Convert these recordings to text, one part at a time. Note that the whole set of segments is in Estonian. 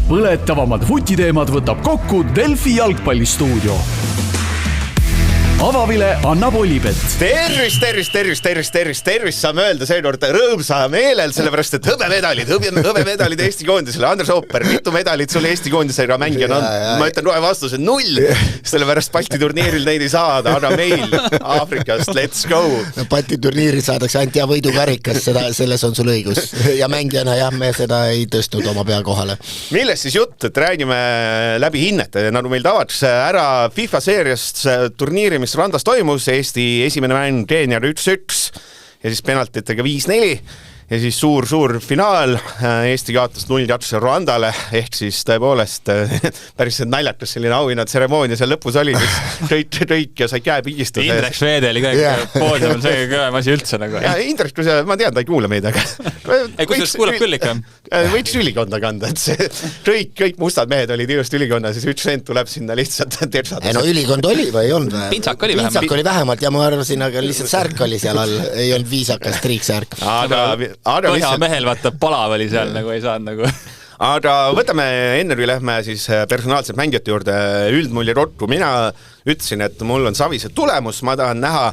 Põletavamad vutiteemad võtab kokku Delfi jalgpallistuudio. Avavile annab Olipet. Tervist, saame öelda seekord rõõmsa meelel, sellepärast, et hõbemedalid Eesti koondisele. Andres Ooper, mitu medalit sul Eesti koondisega mängijana on? Ma ütlen kohe vastuse 0, sellepärast Balti turniiril neid ei saada, aga meil Aafrikast, let's go! Balti turniiril saadakse ainult ja võidukarikas, selles on sul õigus. Ja mängijana jah, me seda ei tõstnud oma pea kohale. Millest siis jutt, et räägime läbi hinnete, nagu meil tavaks ära FIFA seeriast turniiri, mis Randas toimus, Eesti esimene mäng Keeniaga 1-1 ja siis penaltitega 5-4 ja siis suur finaal. Eesti kaotas 0-2 Rwandale, ehk siis tõepoolest päris naljakas selline auhinnad tseremoonia seal lõpus oli, mis tõik ja sai käepigistuse. Indrek Švede oli kõik poodiumil, see kõvem asi üldse nagu. Ja Indrek, ma tean, ta ei kuule meid, aga kus kuuleb küll ikka? Võiks ülikonda kanda, et see tõik, kõik mustad mehed olid ilusti ülikonna, siis üks vend tuleb sinna lihtsalt tersatas. No ülikond oli või ei olnud? Pintsak oli vähemalt ja ma arvasin, aga lihtsalt särk oli seal all, ei olnud viisakas triiksärk. Põhja mehel vaata palav oli seal, nagu ei saanud nagu. Aga võtame enne, kui lähme siis personaalselt mängijate juurde üldmulli rottu. Mina ütlesin, et mul on savise tulemus, ma tahan näha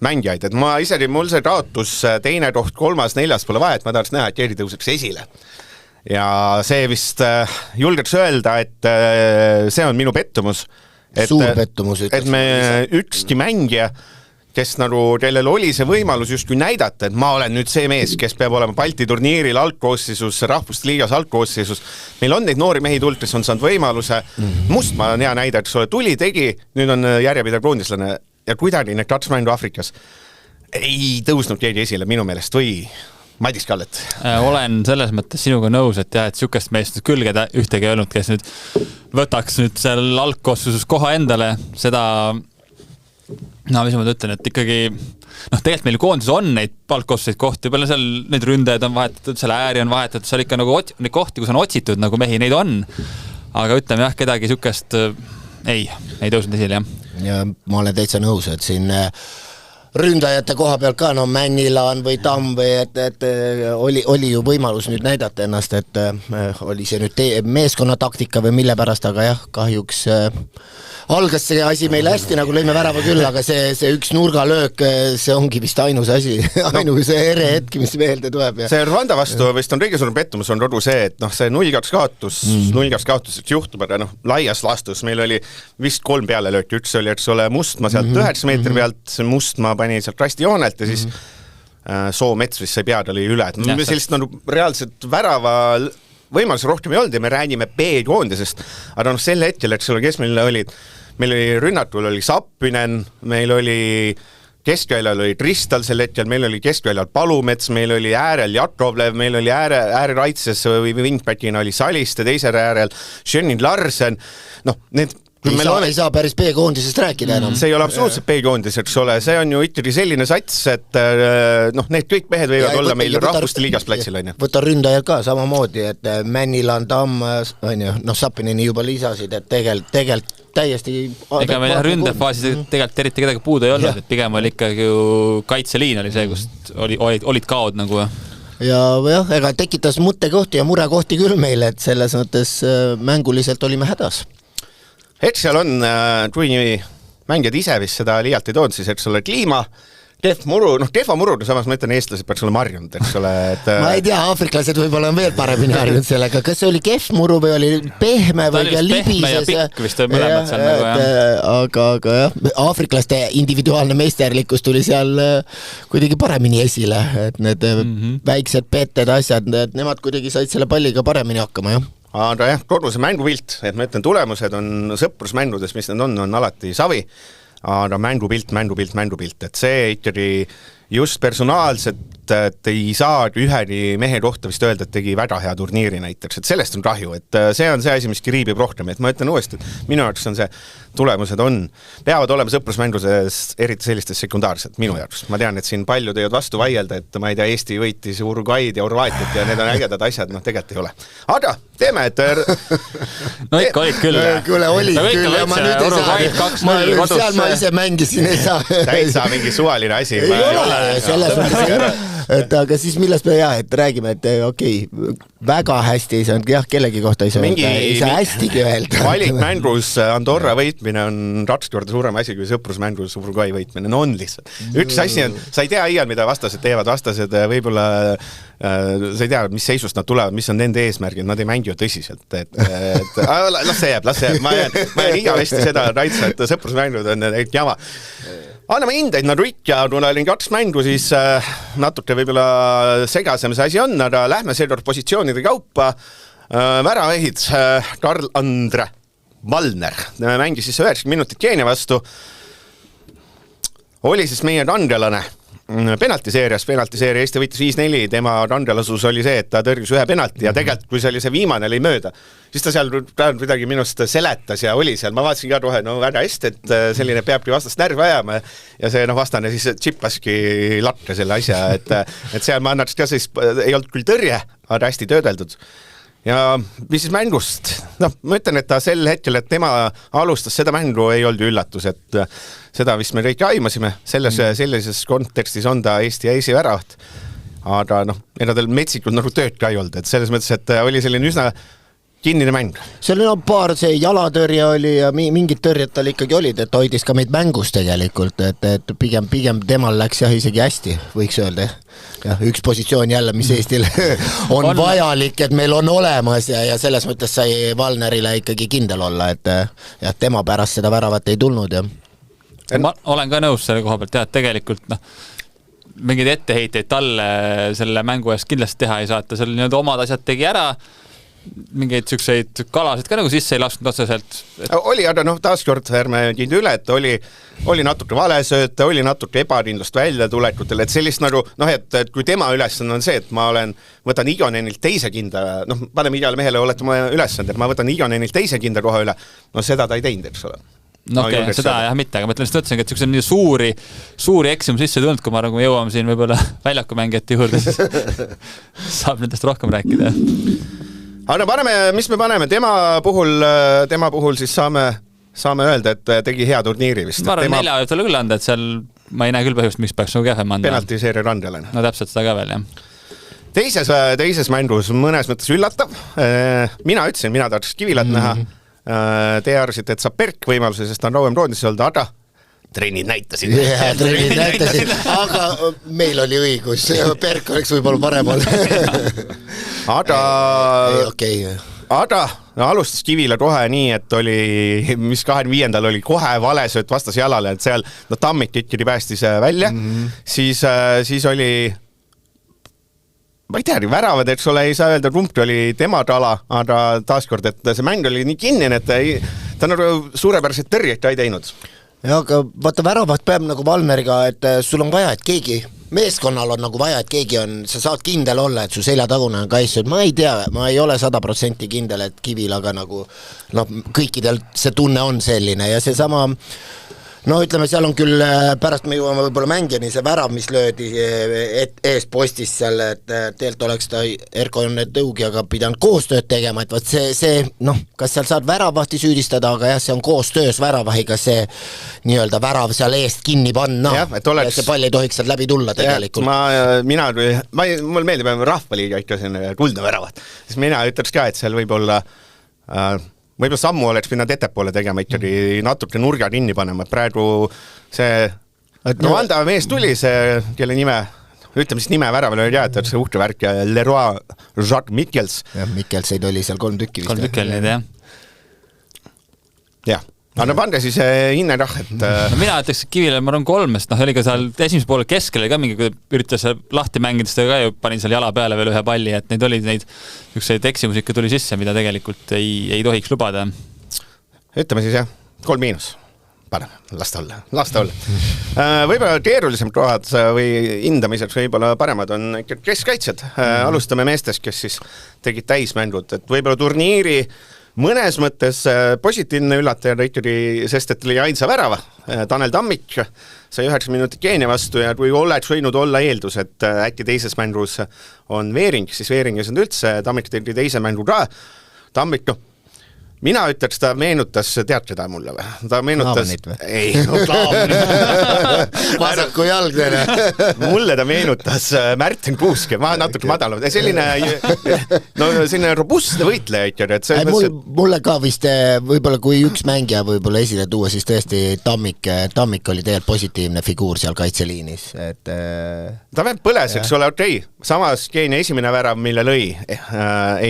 mängijaid, et ma isegi mul see kaotus teine koht, 3., 4. pole vaja, et ma tahaks näha, et Jeri tõuseks esile. Ja see vist julgeks öelda, et see on minu pettumus. Suur pettumus. Et me ükski mängija, kes nagu kellel oli see võimalus justkui näidata, et ma olen nüüd see mees, kes peab olema Balti turniiril algkoosseisus, Rahvuste liigas algkoosseisus. Meil on neid noori mehi tulnud, kes on saanud võimaluse. Mustmaa on hea näide, et tuli, tegi, nüüd on järjepidev koondislane ja kuidagi need 2 mängu Afrikas ei tõusnud keegi esile minu meelest või Madis Kallet? Olen selles mõttes sinuga nõus, et jah, et sükest meest küll keda ühtegi öelnud, kes nüüd võtaks nüüd seal algkoosseisus koha endale, seda mis ma ütlen, et ikkagi tegelikult meil koondis on neid palkosseid kohti, palju seal neid ründajaid on vahetatud, seal ääri on vahetatud, seal ikka nagu neid kohti, kus on otsitud nagu mehi, neid on, aga ütleme jah, kedagi sükest ei tõusnud esile, jah. Ja ma olen täitsa nõus, et siin ründajate koha peal ka, Männilaan või Tamm või et oli ju võimalus nüüd näidata ennast, et oli see nüüd meeskonna taktika või mille pärast, aga jah, kahjuks algas see asi meil hästi, nagu lõime värava küll, aga see üks nurgalöök, see ongi vist ainus asi, ainus ere hetki, mis meelde tuleb. Ja. See Rwanda vastu vist on kõige suurem pettumus on rodu see, et see 0-2 kaotuseks juhtub, aga laias lastus meil oli vist 3 pealelööki, üks oli, eks ole, Mustmaa sealt 9 meetri pealt, Mustmaa pani sealt rasti joonelt ja siis Soomets vist sai pead oli üle, et me sellist reaalselt värava võimalus rohkem ei olnud ja me räägime B-koondisest, aga sel hetkel, eks ole, kes meil oli rünnatul oli Sappinen, meil oli keskväljal oli Tristal sel hetkel, meil oli keskväljal Palumets, meil oli äärel Jakovlev, meil oli ääreraitses või wingbackina oli Saliste, teisel äärel Schönin Larsen, need ei saa päris B-koondisest rääkida enam. See ei ole absoluutselt B-koondis, eks ole, see on ju ikkagi selline sats, et need kõik mehed võivad olla meil Rahvuste liigas platsil. Võta ründajad ka samamoodi, et Männilaan, Tamm, Sappinini juba lisasid, et tegelikult täiesti ega meil ründefaasis tegelikult eriti kedagi puudu ei olnud, et pigem oli ikkagi ju kaitseliin oli see, kust olid kaod nagu. Ja jah, ega tekitas mõttekohti ja murekohti küll meile, et selles mõttes mänguliselt olime hädas. Et seal on, kui mängijad ise vist seda liialt ei toonud, siis eks ole kliima, kehva muru, samas ma ütlen, eestlased peaks olema harjunud, eks ole. Ma ei tea, aafriklased võib-olla on veel paremini harjunud sellega, kas see oli kehv muru või oli pehme või libises? Pehme ja pikk vist mõlemad seal nagu, jah. Aga jah, aafriklaste individuaalne meisterlikkus tuli seal kuidagi paremini esile, et need väiksed peted asjad, nemad kuidagi said selle palliga paremini hakkama, jah. Aga jah, koduse mängupilt, et ma ütlen, tulemused on sõprusmängudes, mis need on alati savi, aga mängupilt, et see ikkagi just personaalselt, et ei saa ühegi mehe kohta vist öelda, et tegi väga hea turniiri näiteks, et sellest on kahju, et see on see asi, mis kriibib rohkem, et ma ütlen uuesti, et minu jaoks on see tulemused peavad olema sõprusmängudes eriti sellistes sekundaarsed minu jaoks. Ma tean, et siin palju teevad vastu vaielda, et ma ei tea, Eesti võitis Uruguay'd ja Horvaatiat ja need on ägedad asjad, tegelikult ei ole. Aga teeme, et ikka olid küll. Kuule, olid küll ja ma nüüd ei saa. Seal ma ise mängisin, ei saa. Täitsa mingi suvaline asi. Ei ole, selles mõttes et aga siis millest me et räägime, et okei, väga hästi ei saanud, jah, kellegi kohta ei saa hästigi öelda. Valikmängus Andorra võitmine on 2 korda suurem asi kui sõprusmängus Uruguay võitmine, no on lihtsalt. Üks asi on, sa ei tea iial, mida vastased teevad, vastased võib-olla sa ei tea, mis seisust nad tulevad, mis on nende eesmärgid, nad ei mängi ju tõsiselt, et las see jääb, ma jään igavesti seda raitsa, et sõprusmängud on jama. Anname hindeid, Narvik ja kuna olin 2 mängu, siis natuke võib-olla segasem see asi on, aga lähme seekord positsioonide kaupa. Väravehid Karl-Andre Valner mängis siis 90 minutit Keenia vastu. Oli siis meie kangelane penaltiseeria Eesti võitis 5-4, tema kangelasus oli see, et ta tõrjus 1 penalti ja tegelikult kui see oli see viimane oli mööda, siis ta seal midagi minust seletas ja oli seal, ma vaatasin ka kohe, no väga hästi, et selline peabki vastast närvi ajama ja see vastane siis tšippaski lakke selle asja, et seal ma annaks ka siis, ei olnud küll tõrje, aga hästi töödeldud. Ja mis siis mängust? No, ma ütlen, et ta sel hetkel, et tema alustas seda mängu, ei olnud üllatus, et seda vist me kõik aimasime. Sellises kontekstis on ta Eesti väravat. Aga ega tal metsikult nagu tööd ka ei olnud, et selles mõttes, et oli selline üsna kinnine mäng. Seal on paar see jalatõrje oli ja mingid tõrjed tal ikkagi olid, et hoidis ka meid mängus tegelikult, et pigem temal läks jah isegi hästi, võiks öelda. Ja, üks positsioon jälle, mis Eestil on vajalik, et meil on olemas ja selles mõttes sai Valnerile ikkagi kindel olla, et ja, tema pärast seda väravat ei tulnud. Ja. Ma olen ka nõus selle koha pealt, et tegelikult mingid etteheiteid talle selle mängu eest kindlasti teha ei saata, seal omad asjad tegi ära, mingeid sükseid kalasid ka nagu sisse ei lasknud otseselt. Oli, aga taaskord ärme kiindi üle, et oli natuke valesööt, oli natuke ebakindlust välja tulekutel, et sellist nagu, et kui tema ülesanne on see, et ma võtan Igonenilt teise kinda, paneme igale mehele olete ma ülesand, et ma võtan Igonenilt teise kinda koha üle, seda ta ei teinud, eks ole. Okei, seda jah mitte, aga ma ütlesin, et see on nii suuri eksimus sisse tulnud, kui ma jõuame siin võib-olla väljakumängijate juurde, siis saab nendest rohkem rääkida. Aga mis me paneme? Tema puhul siis saame öelda, et tegi hea turniiri vist. Ma arvan, 4 võib talle küll anda, et seal ma ei näe küll põhjust, miks peaks kehvem anda. Penaltiseeria randelane. No täpselt seda ka veel, jah. Teises mängus mõnes mõttes üllatav. Mina tahaks Kivilat näha. Te arvasite, et saab Perk võimaluse, sest ta on rauem roodis olnud, aga trennid näitasid. Trennid näitasid, aga meil oli õigus. Perk oleks võib-olla parem olnud. Aga alustas Kivila kohe nii, et oli, mis 25. oli kohe valesööt vastas jalale, et seal Tammik ikkagi päästis välja, siis oli ma ei tea, väravad, eks ole, ei saa öelda, Rump oli tema tala, aga taaskord, et see mäng oli nii kinnine, et ta suurepäraselt tõrjeid ei teinud. Ja, aga vaata väravat peab nagu Valneriga, et sul on vaja, et keegi, meeskonnal on nagu vaja, et keegi on, sa saad kindel olla, et su seljatagune on kaitstud, ma ei tea, ma ei ole 100% kindel, et Kivilaga nagu, kõikidel see tunne on selline ja see sama ütleme, seal on küll, pärast me jõuame võib-olla mängijani see värav, mis löödi eest postis seal, et teelt oleks ta Erko on tõugijaga pidanud koostööd tegema, et see kas seal saad väravahti süüdistada, aga jah, see on koostöös väravahiga see nii-öelda värav seal eest kinni panna ja see pall ei tohiks seal läbi tulla tegelikult. Mul meeldib rahvaliiga ikka selline kuldne väravat, siis mina ütleks ka, et seal võib-olla sammu oleks pinnad ettepoole tegema ikkagi natuke nurga kinni panema, praegu see Vanda mees tuli see, kelle nime ütleme siis nime väraval oli teada, et see uhke värk Leroy Jacques Mikkels. Ja Mikkelseid oli seal 3 tükki vist. 3 tükki oli, jah. Jah. Aga pande siis hinne kah, et mina ütleks Kivile, ma arvan 3, sest oli ka seal esimese poole keskel ka mingi, kui üritas lahti mängida, seda ka ju panin seal jala peale veel 1 palli, et neid oli niisugused eksimusika tuli sisse, mida tegelikult ei tohiks lubada. Ütleme siis jah, 3-. Paneme, lasta olla. Võib-olla keerulisem kohad või hindamiseks võib-olla paremad on keskkaitsjad. Alustame meestest, kes siis tegid täismängud, et võib-olla turniiri mõnes mõttes positiivne üllataja ikkagi, sest et oli ainsa värava. Tanel Tammik sai 9 minutit Keenia vastu ja kui oleks võinud olla eeldus, et äkki teises mängus on Veering, siis Veering ei saanud üldse, Tammik tegi teise mängu ka. Tammik, mina ütleks, ta meenutas, tead seda mulle või? Ta meenutas... Klaavanit või? Ei, no klaavanit. Vasaku jalgne. Mulle ta meenutas Märten Kuuske, ma natuke madalam. Selline robustne võitleja ikka. Mulle ka vist, võib-olla kui üks mängija võib-olla esile tuua, siis tõesti Tammik oli tegelikult positiivne figuur seal kaitseliinis. Ta veel põles, eks ole, okei. Samas Keenia esimene värav, mille lõi,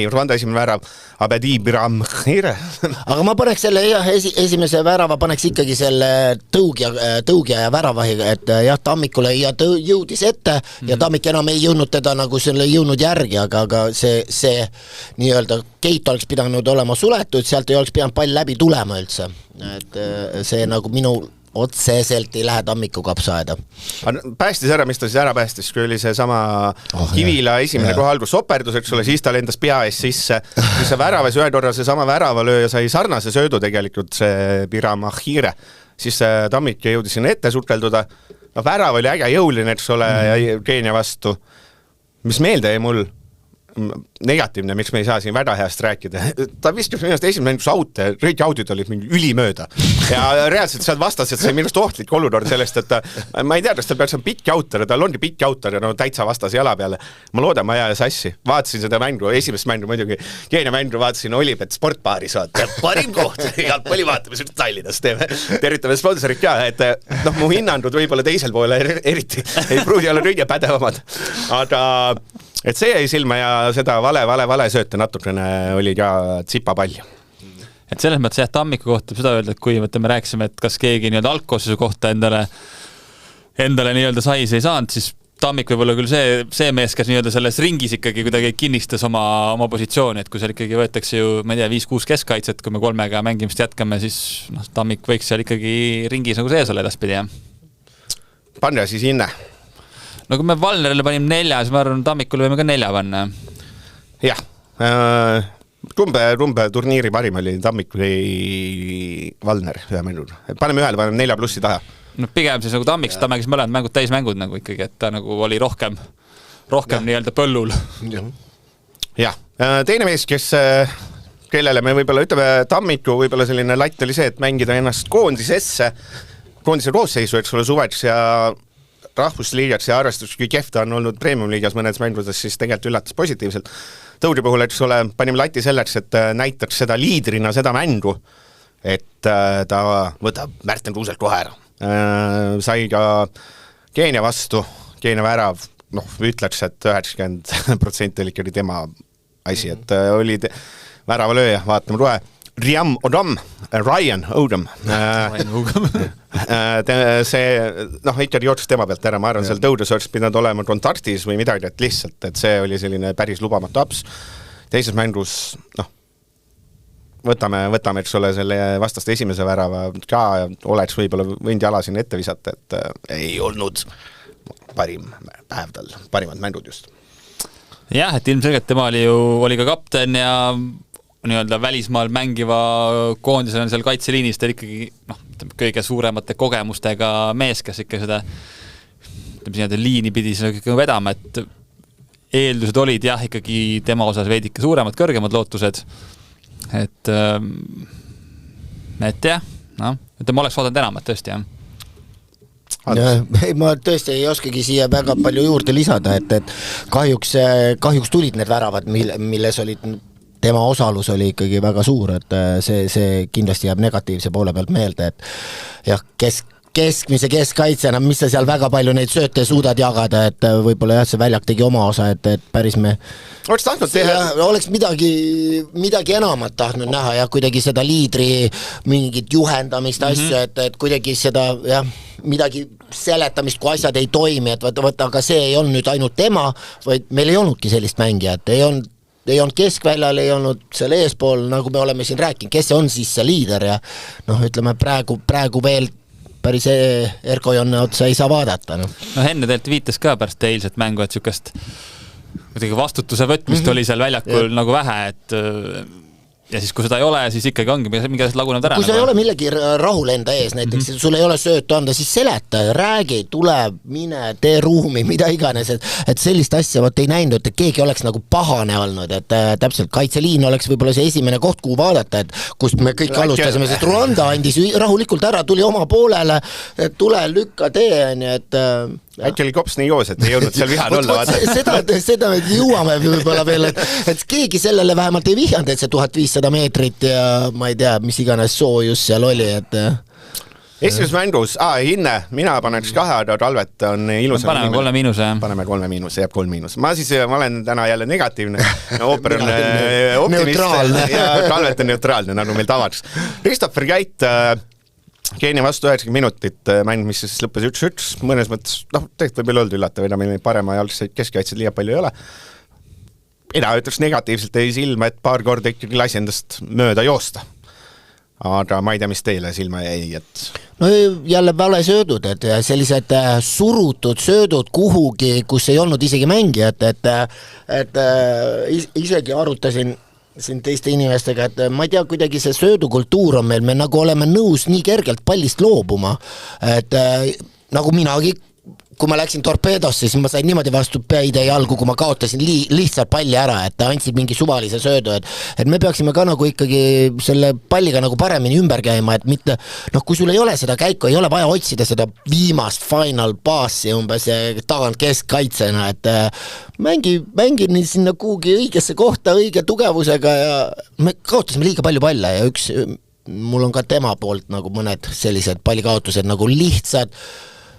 Rwanda esimene värav, Abedi Biram Khire. Aga ma paneks selle esimese värava, paneks ikkagi selle tõugja ja väravahiga, et jah, Tammikule jõudis ette ja Tammik enam ei jõudnud teda nagu selle jõudnud järgi, aga see nii-öelda gate oleks pidanud olema suletud, sealt ei oleks pidanud pall läbi tulema üldse. Et see nagu minu otseselt ei lähe Tammiku kapsaaeda. Päästis ära, mis ta siis ära päästis, kui oli see sama Kivila esimene koha algus operdus, eks ole, siis ta lendas pea ees sisse. Kui see väravas ühe korra see sama väravalööja sai sarnase söödu tegelikult see Biram Khire, siis Tammik jõudis sinna ette sukelduda. No, värav oli äge jõuline, eks ole, ja Keenia vastu. Mis meelde jäi mul? Negatiivne, miks me ei saa siin väga heast rääkida. Ta viskas minust esimene mängus aute, kõik audid olid mingi ülimööda. Ja reaalselt sealt vastas, et see minust ohtlik olukord sellest, et ma ei tea, kas ta peaks pikk autor, tal ongi pikk autor ja no täitsa vastas jala peale. Ma loodan, ma jää sassi. Vaatasin seda mängu, esimest mängu muidugi, Keenia mängu vaatasin Olipet sportbaaris, parim koht, jalgpalli vaatame seda Tallinnas teeme. Tervitame sponsorit ka, et mu hinnangud võib-olla teisel poole eriti ei pruudi olla kõige pädevamad. Aga et see jäi silma ja seda vale sööte natukene oli ka tsipa palju. Et selles mõttes jah, Tammiku kohta seda öelda, et kui me rääksime, et kas keegi nii-öelda algkoosseisu kohta endale nii-öelda sais ei saanud, siis Tammik võib olla küll see mees, kes nii-öelda selles ringis ikkagi kuidagi kinnistas oma positsiooni, et kui seal ikkagi võetakse ju, ma ei tea, 5-6 keskkaitset, kui me 3-ga mängimist jätkame, siis Tammik võiks seal ikkagi ringis nagu sees olla edaspidi, jah. Panna siis hinne. No kui me Valnerile panime 4, siis ma arvan, Tammikule võime ka 4 panna. Jah, rumbe turniiri parim oli Tammik või Valner ühe mängud. Paneme ühele, paneme 4+ taha. No pigem siis nagu Tammiks, ta mängis mõlemad mängud täismängud nagu ikkagi, et ta nagu oli rohkem nii-öelda põllul. Jah, teine mees, kellele me võib-olla ütleme Tammiku, võib-olla selline latt oli see, et mängida ennast koondise koosseisu, eks ole, suveks ja rahvusliigaks ja arvestus, kui kehv ta on olnud premium-liigas mõnedes mängudes, siis tegelikult üllatas positiivselt. Tõudi puhul, eks ole, panime lati selleks, et näitaks seda liidrina, seda mängu, et ta võtab Märten Kuuselt kohe ära. Sai ka Keenia vastu, Keenia värav, ütleks, et 90% oli ikkagi tema asi, et oli väravalööja, vaatame roe. Ryan Odom. See, ikkagi jooksis tema pealt ära, ma arvan, seal tõudes oleks pidanud olema kontaktis või midagi, et lihtsalt, et see oli selline päris lubamatu aps. Teises mängus, võtame, eks ole, selle vastaste esimese värava ka oleks võib-olla võinud jala siin ette visata, et ei olnud parim päev tal, parimad mängud just. Jah, et ilmselgelt tema oli ka kapten ja nii-öelda välismaal mängiva koondisel on seal kaitseliinis, ta ikkagi kõige suuremate kogemustega mees, kes ikka seda liini pidi seda vedama, et eeldused olid jah, ikkagi tema osas veidike suuremad, kõrgemad lootused, et jah, ma oleks vaadanud enamat tõesti, jah. Ma tõesti ei oskagi siia väga palju juurde lisada, et kahjuks tulid need väravad, milles olid tema osalus oli ikkagi väga suur, et see kindlasti jääb negatiivse poole pealt meelde, et jah, keskmise keskkaitsena, mis sa seal väga palju neid sööte suudad jagada, et võib-olla jah, see väljak tegi oma osa, et päris me oleks tahtnud teha. Oleks midagi enamat tahtnud näha ja kuidagi seda liidri mingit juhendamist asju, et kuidagi seda jah, midagi seletamist, kui asjad ei toimi, et võtta, aga see ei olnud nüüd ainult tema, vaid meil ei olnudki sellist mängijat, ei olnud keskväljal, ei olnud selle eespool, nagu me oleme siin rääkinud, kes on siis see liider ja ütleme praegu veel päris Erko Jonne otsa ei saa vaadata. Henne teilt viitas ka pärast eilset mängu, et sükest vastutuse võtmist oli seal väljakul nagu vähe, et ja siis, kui seda ei ole, siis ikkagi ongi mingi asjad lagunevad ära. Kui sa ei ole millegi rahul enda ees, näiteks sul ei ole söötu anda, siis seleta, räägi, tule, mine, tee ruumi, mida iganes, et sellist asja ei näinud, et keegi oleks nagu pahane olnud, et täpselt Kaitseliin oleks võib-olla see esimene koht, kuhu vaadata, et kust me kõik alustasime, sest Rwanda andis rahulikult ära, tuli oma poolele, et tule, lükka, tee, et äkki oli kops nii joos, et ei jõudnud seal vihane olla. Seda me jõuame võib-olla veel, et keegi sellele vähemalt ei vihjanud, et see 1500 meetrit ja ma ei tea, mis iganes soojus seal oli, et esimeses mängus, Hinne, mina paneks 2, aga Talvet on ilusam. Paneme 3 miinuse. Paneme 3 miinuse, jääb 3 miinus. Ma olen täna jälle negatiivne, Ooper on optimist ja Talvet on neutraalne, nagu meil tavaks. Christopher Käit Keenia vastu 90 minutit mäng, mis siis lõppes 1-1, mõnes mõttes, tegelikult võib öelda üllatav, ega meil parema jalgseid keskkaitseid liiga palju ei ole. Mina ütleks negatiivselt ei silma, et paar korda ikkagi lasi endast mööda joosta. Aga ma ei tea, mis teile silma jäi, et... No jälle vale söödud, et sellised surutud söödud kuhugi, kus ei olnud isegi mängijat, et isegi arutasin siin teiste inimestega, et ma ei tea, kuidagi see söödukultuur on meil, me nagu oleme nõus nii kergelt pallist loobuma, et nagu minagi, kui ma läksin Torpeedosse, siis ma sain niimoodi vastu päid ja jalgu, kui ma kaotasin lihtsalt palli ära, et ta andsid mingi suvalise söödu, et me peaksime ka nagu ikkagi selle palliga nagu paremini ümber käima, et mitte, kui sul ei ole seda käiku, ei ole vaja otsida seda viimast final passi umbes tagant keskkaitsena, et mängi nii sinna kuhugi õigesse kohta, õige tugevusega ja me kaotasime liiga palju palle ja mul on ka tema poolt nagu mõned sellised pallikaotused nagu lihtsad,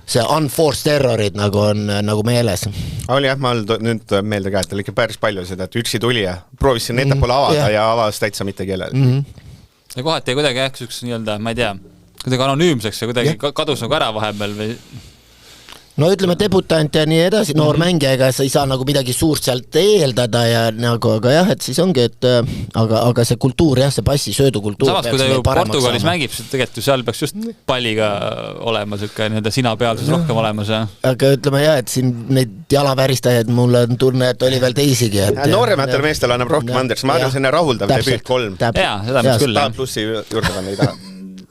see unforced errorid nagu on nagu meeles. Oli jah, ma nüüd meelde ka, et oli ikka päris palju seda, et üksi tuli ja proovisin ettepoole avada ja avas täitsa mitte kellele. Ja kohati kuidagi äksüks nii-öelda, ma ei tea, kuidagi anonüümseks ja kuidagi kadus nagu ära vahepeal või... No ütleme debutant ja nii edasi, noor mängija, ega sa ei saa nagu midagi suurt sealt eeldada ja nagu, aga jah, et siis ongi, et aga see kultuur jah, see passi söödukultuur samas, kui ta ju Portugalis mängib, siis tegelikult ju seal peaks just palliga olema selline nii-öelda sinapealsus rohkem olemas. Aga ütleme jah, et siin neid jalaväristajaid mul on tunne, et oli veel teisigi. Noorematele meestel annab rohkem andeks, ma arvan, selline rahuldav debüüt 3. Jaa, seda mis küll. Plussi juurde panna ei taha.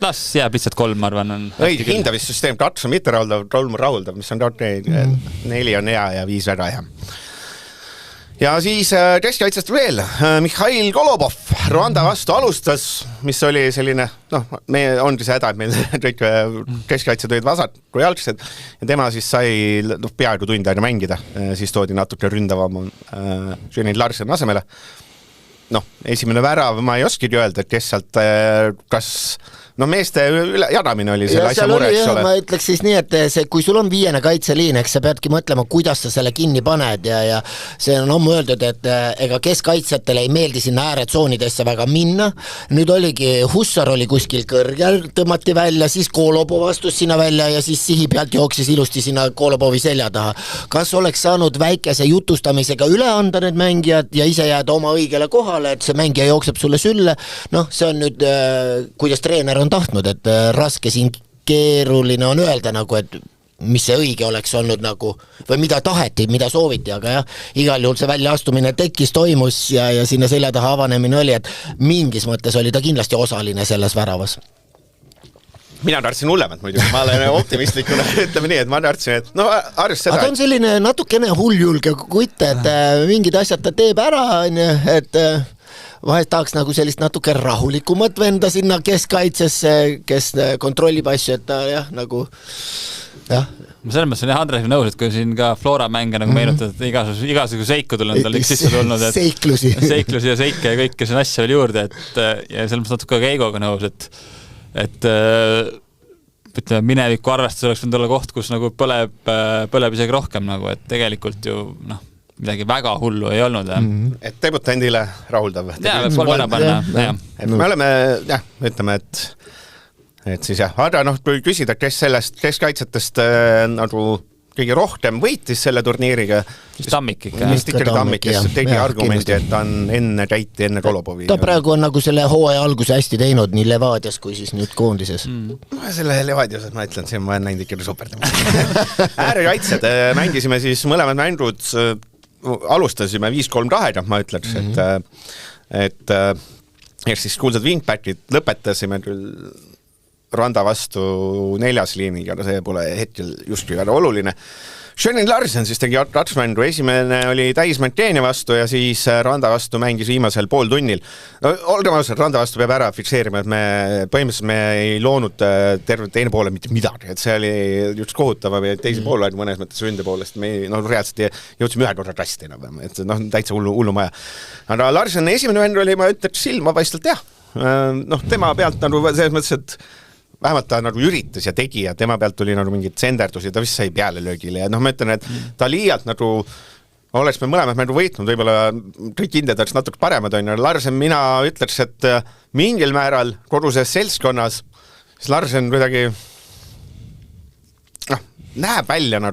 Las jääb lihtsalt 3, ma arvan. Hindavissüsteem 2 on mitte rahuldav, 3 on rahuldav, mis on 4 on hea ja 5 väga hea. Ja siis keskkaitsest veel, Mihhail Golobov Rwanda vastu alustas, mis oli selline, me ongi see häda, et meil kõik keskkaitsed olid vasaku jalgsed ja tema siis sai peaaegu tund aega mängida, siis toodi natuke ründavam Jönil Larsen asemele. Esimene värav, ma ei oskigi öelda, et kes sealt, kas... meeste jadamine oli selle asja mure, eks ole. Ma ütleks siis nii, et kui sul on 5. kaitseliin, eks sa peadki mõtlema, kuidas sa selle kinni paned ja see on ammu öeldud, et ega keskkaitsjatele ei meeldi sinna ääretsoonidesse väga minna. Nüüd oligi, Hussar oli kuskil kõrgel, tõmmati välja, siis Kolobov astus sinna välja ja siis sihi pealt jooksis ilusti sinna Kolobovi selja taha. Kas oleks saanud väikese jutustamisega üle anda need mängijad ja ise jääda oma õigele kohale, et see mängija jookseb sulle sülle? See on nüüd, kuidas treener on tahtnud, et raske siin keeruline on öelda nagu, et mis see õige oleks olnud nagu, või mida taheti, mida sooviti, aga jah, igal juhul see väljaastumine tekkis, toimus ja sinna selja taha avanemine oli, et mingis mõttes oli ta kindlasti osaline selles väravas. Mina tartsin hullemat muidu, ma olen optimistlikuna, ütleme nii, et ma tartsin, et arvest seda. Aga ta on selline natukene hulljulge kutt, et mingid asjad ta teeb ära, et vahest tahaks nagu sellist natuke rahulikumat venda sinna keskkaitsesse, kes kontrollib asju, et ta jah, nagu jah. Ma selles mõttes on Andres nõus, et kui siin ka Flora mänge nagu meenutad, et igasugu seiku tulnud, tal üks sisse tulnud, et seiklusi ja seike ja kõike see asja veel juurde, et ja selles mõttes natuke ka Eigoga nõus, et ütleme, mineviku arvestus oleks võinud olla koht, kus nagu põleb isegi rohkem nagu, et tegelikult ju midagi väga hullu ei olnud. Et debutandile rahuldav. Jaa, võib kolm ära panna. Me oleme, ütleme, et siis jah, aga kui küsida, kes sellest keskkaitsetest nagu kõige rohkem võitis selle turniiriga, siis Tammik ikka. Mis ikka Tammik, kes tegi argumendi, et ta on enne Käiti, enne Kolobovi. Ta praegu on nagu selle hooaja alguse hästi teinud nii Levadias kui siis nüüd koondises. Selle Levadias, ma ütlen, see ma olen näinud ikka superdamist. Äärekaitsed mängisime siis mõlemad mängud alustasime 5-3-2, ma ütleks, et ja siis kuulsad wingbackid lõpetasime küll Randa vastu 4. liiniga, no see pole hetkel justkui väga oluline. Shannon Larsen siis tegi ratsmändu, esimene oli täismäntteeni vastu ja siis Randa vastu mängis viimasel pool tunnil. No, olgem ausad, Randa vastu peab ära fikseerima, et põhimõtteliselt me ei loonud terve teine poole mitte midagi, et see oli just kohutav ja teise poole oli mõnes mõttes ründe poolest, me reaalselt jõudsime ühe korra rasti enam, et täitsa hullu maja. Aga Larsen esimene mänd oli, ma ütleks, silmapaistvalt jah. Tema pealt selles mõttes, et vähemalt ta üritas ja tegi ja tema pealt tuli mingid senderdusi, ta vist sai peale löögile ja ma ütlen, et ta liialt oleks me mõlemad võitnud, võib-olla kõik hinded oleks natuke paremad on ja Larsen mina ütleks, et mingil määral koduses seltskonnas, siis Larsen kuidagi näeb välja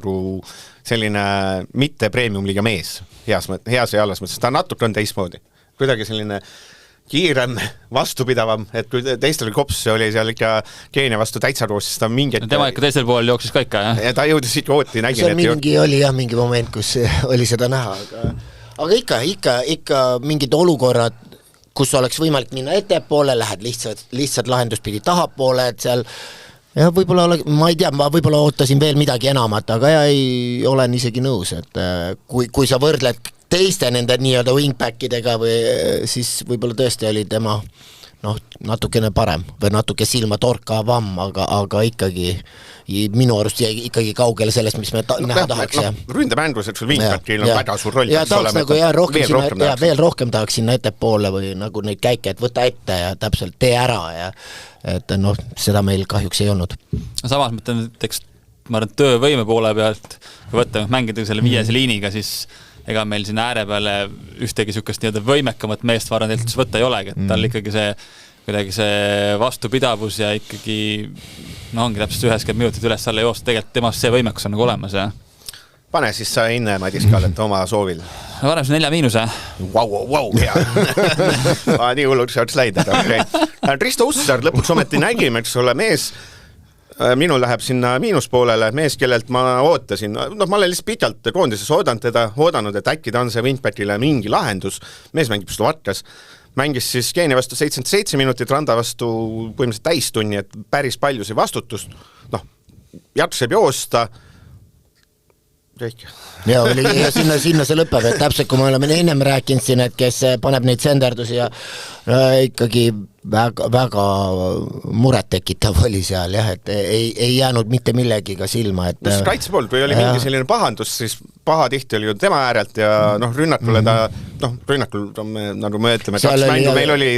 selline mitte premium-liiga mees heas ja halvas mõttes, ta natuke on teistmoodi, kuidagi selline kiirem, vastupidavam, et kui teistel kops oli seal ikka Keenia vastu täitsa roos, siis ta mingi... No tema ikka teisel pool jooksis ka ikka, jah? Ja ta jõudis siit ooti, nägin, et... oli jah, mingi moment, kus oli seda näha, aga ikka mingid olukorrad, kus oleks võimalik minna ettepoole, lähed lihtsalt lahendust pidi tahapoole, et seal ja võib-olla ma ei tea, ma võib-olla ootasin veel midagi enamat, aga olen isegi nõus, et kui sa võrdled teiste nende nii-öelda wingbackidega või siis võib-olla tõesti oli tema natukene parem või natuke silmatorkavam, aga ikkagi minu arust jäi ikkagi kaugele sellest, mis me näha tahaks. Ründemängus, et sul wingbackil on väga suur roll. Ja tahaks veel rohkem tahaks sinna ettepoole või neid käike, et võta ette ja täpselt tee ära ja et seda meil kahjuks ei olnud. Samas mõtlen, et ma arvan, töövõime poole pealt, kui võtta mängida selle 5. liiniga, siis ega meil siin ääre peale ühtegi sükast nii-öelda võimekamat meest varan tehtud võtta ei olegi, et tal ikkagi see vastupidavus ja ikkagi ongi täpselt 90 minutit üles alla joosta, tegelikult temast see võimekus on olemas. Ja. Pane siis sa hinne, Madis Kallet, oma soovil. Varem see 4-. Vau, hea. Nii hulluks oleks läinud. Okay. Risto Ussar lõpuks ometi nägime, eks ole, mees minul läheb sinna miinuspoolele mees, kellelt ma ootasin, ma olen lihtsalt pitalt koondises oodanud, et äkki ta on see wingbackile mingi lahendus, mees mängib Slovakkias, mängis siis Keenia vastu 77 minutit, Randa vastu põhimõtteliselt täistunni, et päris palju see vastutust, jakseb joosta, kõik. Ja sinna see lõpeb, et täpselt kui me oleme ennem rääkinud siin, et kes paneb neid senderdusi ja ikkagi väga muret tekitav oli seal jah, et ei jäänud mitte millegiga silma, et kaitsepool, kui oli mingi selline pahandus, siis paha tihti oli ju tema äärelt ja rünnakule rünnakul nagu me ütleme, kaks mängu meil oli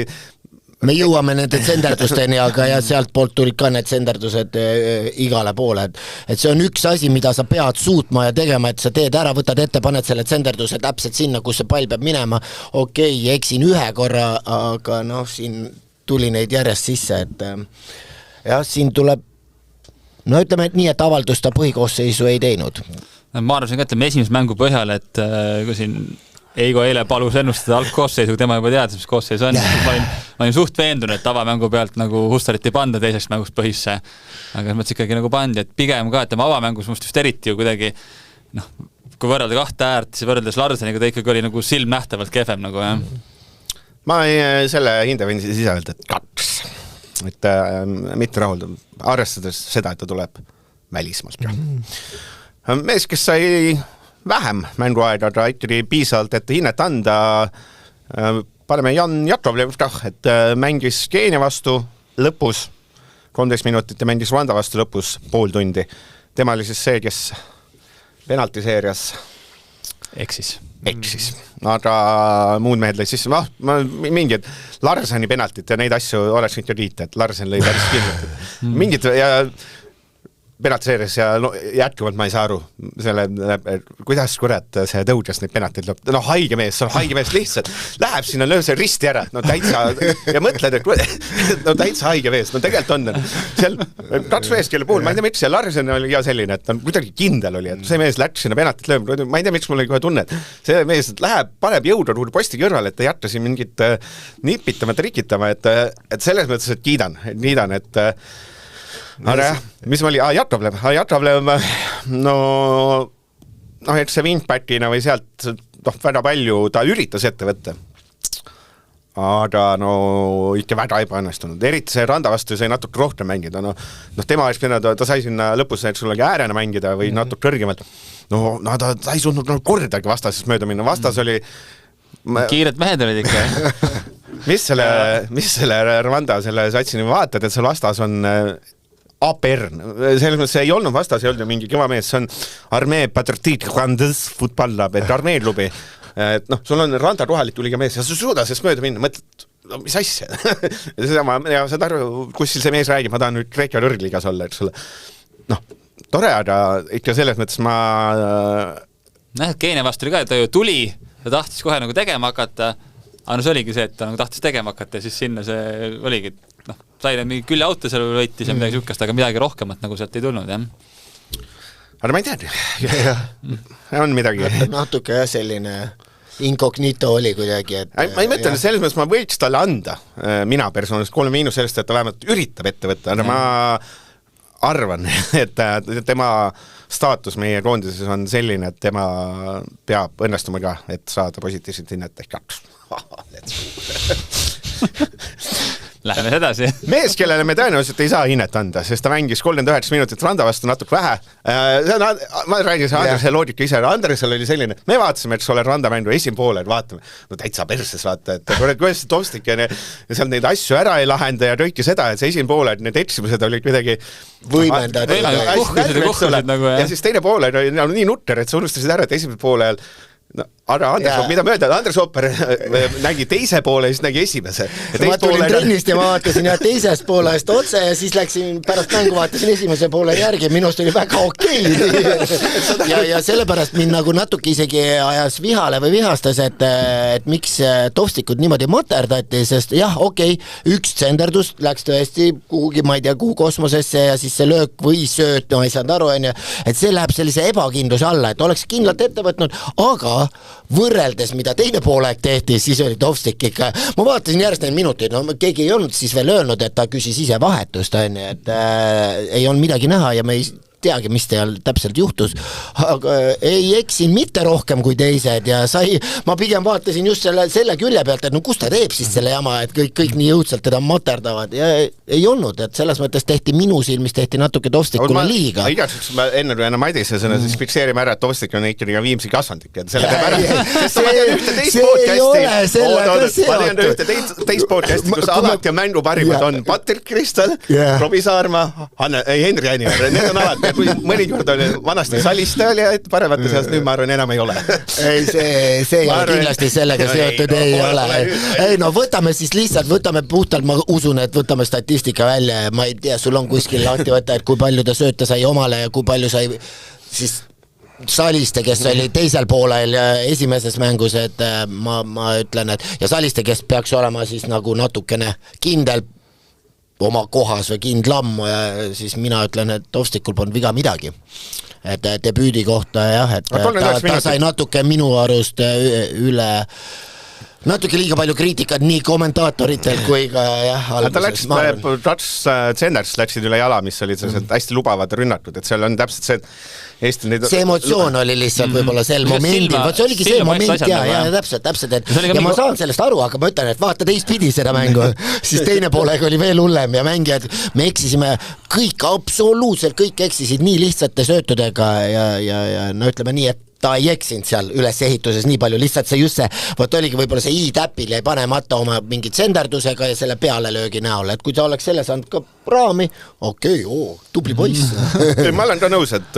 me jõuame nende senderdusteni, aga ja sealt poolt tulid ka need senderdused igale poole, et see on üks asi, mida sa pead suutma ja tegema, et sa teed ära, võtad ette, paned selle senderduse täpselt sinna, kus see pall peab minema, okei, eksin ühe korra, aga siin tuli neid järjest sisse, et jah, siin tuleb ütleme, et nii, et avaldust ta põhikoosseisu ei teinud. Ma arvasin ka, ütleme, esimese mängu põhjal, et kui siin Eigo eile palus ennustada algkoosseisu, tema juba teadis, mis koosseis on. Ma olin suht veendunud, et avamängu pealt Hustarit ei panda teiseks mängust põhisse. Aga mõttes ikkagi pandi, et pigem ka, et tema avamängus must just eriti ju kuidagi, kui võrrelda kahte äärt, siis võrreldes Larseniga ta ikkagi oli silmnähtavalt kehvem jah. Ma selle hinde võin siis ise öelda, et 2. Et mitte rahuldav, arvestades seda, et ta tuleb välismalt. Mees, kes sai vähem mänguaega, aga ikkagi piisavalt, et hinnet anda, paneme Jan Jakovlev, et mängis Keenia vastu lõpus 13 minutit ja mängis Rwanda vastu lõpus pool tundi. Tema oli siis see, kes penaltiseerias eksis. Aga muud mehed lõi siis, mingid Larseni penaltit ja neid asju oleks võinud kiita, et Larsen lõi päris kindlalt. Mingid ja penaltiseeris ja jätkuvalt ma ei saa aru selle, kuidas kurat see tõudes neid penaltid lõpp. Haige mees lihtsalt läheb sinna, lööb see risti ära, täitsa ja mõtled, et täitsa haige mees, tegelikult on seal 2 meest, kelle puhul, ma ei tea, miks see Larsen oli ja selline, et ta kuidagi kindel oli, et see mees läks sinna penaltit lööb, ma ei tea, miks mul oli kohe tunne, et see mees läheb, paneb jõuda posti kõrval, et ta jätta siin mingit nipitama, trikitama, et selles mõttes, et kiidan, et aga jah, mis ma oli, Jakovlev, eks see wingbackina või sealt väga palju ta üritas ette võtta. aga no ikka väga ebaõnnestunud, eriti see Randa vastu sai natuke rohkem mängida, tema oleks pidanud, ta sai sinna lõpus sullegi äärena mängida või natuke kõrgemalt, ta ei suutnud kordagi vastasest mööda minna, vastas oli kiired mehed olid ikka. mis selle Randa selle satsini vaatad, et seal vastas on APR, selles mõttes see ei olnud vastas, ei olnud mingi kõva mees, see on Armee Patriotique Randez futballab, et armeeklubi, et sul on Randa rohalik tuliga mees ja sa suuda sest mööda minna, mõtled, mis asja ja saad aru, kuskil see mees räägib, ma tahan nüüd Kreeka kõrgligas olla, eks ole. Tore, aga ikka selles mõttes ma Keenia vastu oli ka, et ta ju tuli, ta tahtis kohe nagu tegema hakata, aga see oligi see, et ta nagu tahtis tegema hakata ja siis sinna see oligi, sai mingi küljeauto seal võitis ja midagi sihukest, aga midagi rohkemat nagu sealt ei tulnud, jah. Aga ma ei tea, on midagi. Natuke jah, selline incognito oli kuidagi, et ma ei mõtle, selles mõttes ma võiks talle anda, mina personaalselt 3- sellest, et ta vähemalt üritab ette võtta, aga ma arvan, et tema staatus meie koondises on selline, et tema peab õnnestuma ka, et saada positiivselt hinnet ehk 2. Läheme edasi. Mees, kellele me tõenäoliselt ei saa hinnet anda, sest ta mängis 39 minutit Randa vastu natuke vähe. Ma räägin see Andrese loogika ise, Andresel oli selline, me vaatasime, et ole Randa mängu esimpoole, vaatame, täitsa perses vaata, et kuidas see Tovstik ja seal neid asju ära ei lahenda ja kõiki seda, et see esimpoole, need eksimused olid kuidagi võimendad. Ja siis teine poole oli nii nutter, et sa unustasid ära, et esimese poole ajal aga Andres, mida mööda, Andres Ooper nägi teise poole ja siis nägi esimese. Ma tulin trennist ja ma vaatasin teisest poolest otse ja siis läksin pärast mängu, vaatasin esimese poole järgi, minust oli väga okei. Ja sellepärast mind nagu natuke isegi ajas vihale või vihastas, et miks Tovstikud niimoodi materdati, sest jah, okei, üks tsenderdus läks tõesti kuhugi, ma ei tea, kuhu kosmosesse ja siis see löök või sööt, ma ei saanud aru, et see läheb sellise ebakindluse alla, et oleks kindlalt ette võtnud, aga võrreldes, mida teine poolek tehti, siis oli Tovstik ikka, ma vaatasin järjest neid minuteid, keegi ei olnud siis veel öelnud, et ta küsis ise vahetust, et ei olnud midagi näha ja me ei teagi, mis teil täpselt juhtus, aga ei eksin mitte rohkem kui teised ja ma pigem vaatasin just selle külje pealt, et kus ta teeb siis selle jama, et kõik nii jõudsalt teda materdavad ja ei olnud, et selles mõttes tehti minu silmis, tehti natuke Tovstikule liiga. Igaks enne kui enam Madise sõna, siis fikseerime ära, et Tovstik on ikkagi Viimsi kasvandik, et selle teeb ära, sest ma tean ühte teist podcasti, kus alati on mängu parimad on Patrik Kristal, Robbie Saarma, Henri Aniver, need on alati kui mõnikord oli vanasti Saliste oli, et paremate seas nüüd ma arvan enam ei ole. Ei, see ei ole kindlasti sellega seotud, ei ole. Ei no võtame siis lihtsalt, võtame puhtalt, ma usun, et võtame statistika välja ja ma ei tea, sul on kuskil lahti võtta, et kui palju ta sööta sai omale ja kui palju sai siis Saliste, kes oli teisel poolel esimeses mängus, et ma ütlen, et ja Saliste, kes peaks olema siis nagu natukene kindel oma kohas või kindlam ja siis mina ütlen, et Tovstikul polnud viga midagi. Et debüüdi kohta jah, et ta sai natuke minu arust üle natuke liiga palju kriitikat nii kommentaatoritel kui ka jah alguses. Tsenders läksid üle jala, mis olid hästi lubavad rünnakud, et seal on täpselt see, et see emotsioon oli lihtsalt võib-olla sel momendil, see oligi see moment ja täpselt, et ja ma saan sellest aru, aga ma ütlen, et vaata teistpidi seda mängu, siis teine poolega oli veel hullem ja mängijad, me eksisime kõik, absoluutselt kõik eksisid nii lihtsate söötudega ja no ütleme nii, et ta ei eksinud seal ülesehituses nii palju, lihtsalt see just see, võt oligi võib-olla see i-täpil jäi panemata oma mingi tsenderdusega ja selle pealelöögi näol, et kui ta oleks selle saanud ka raami, tubli poiss. Ma olen ka nõus, et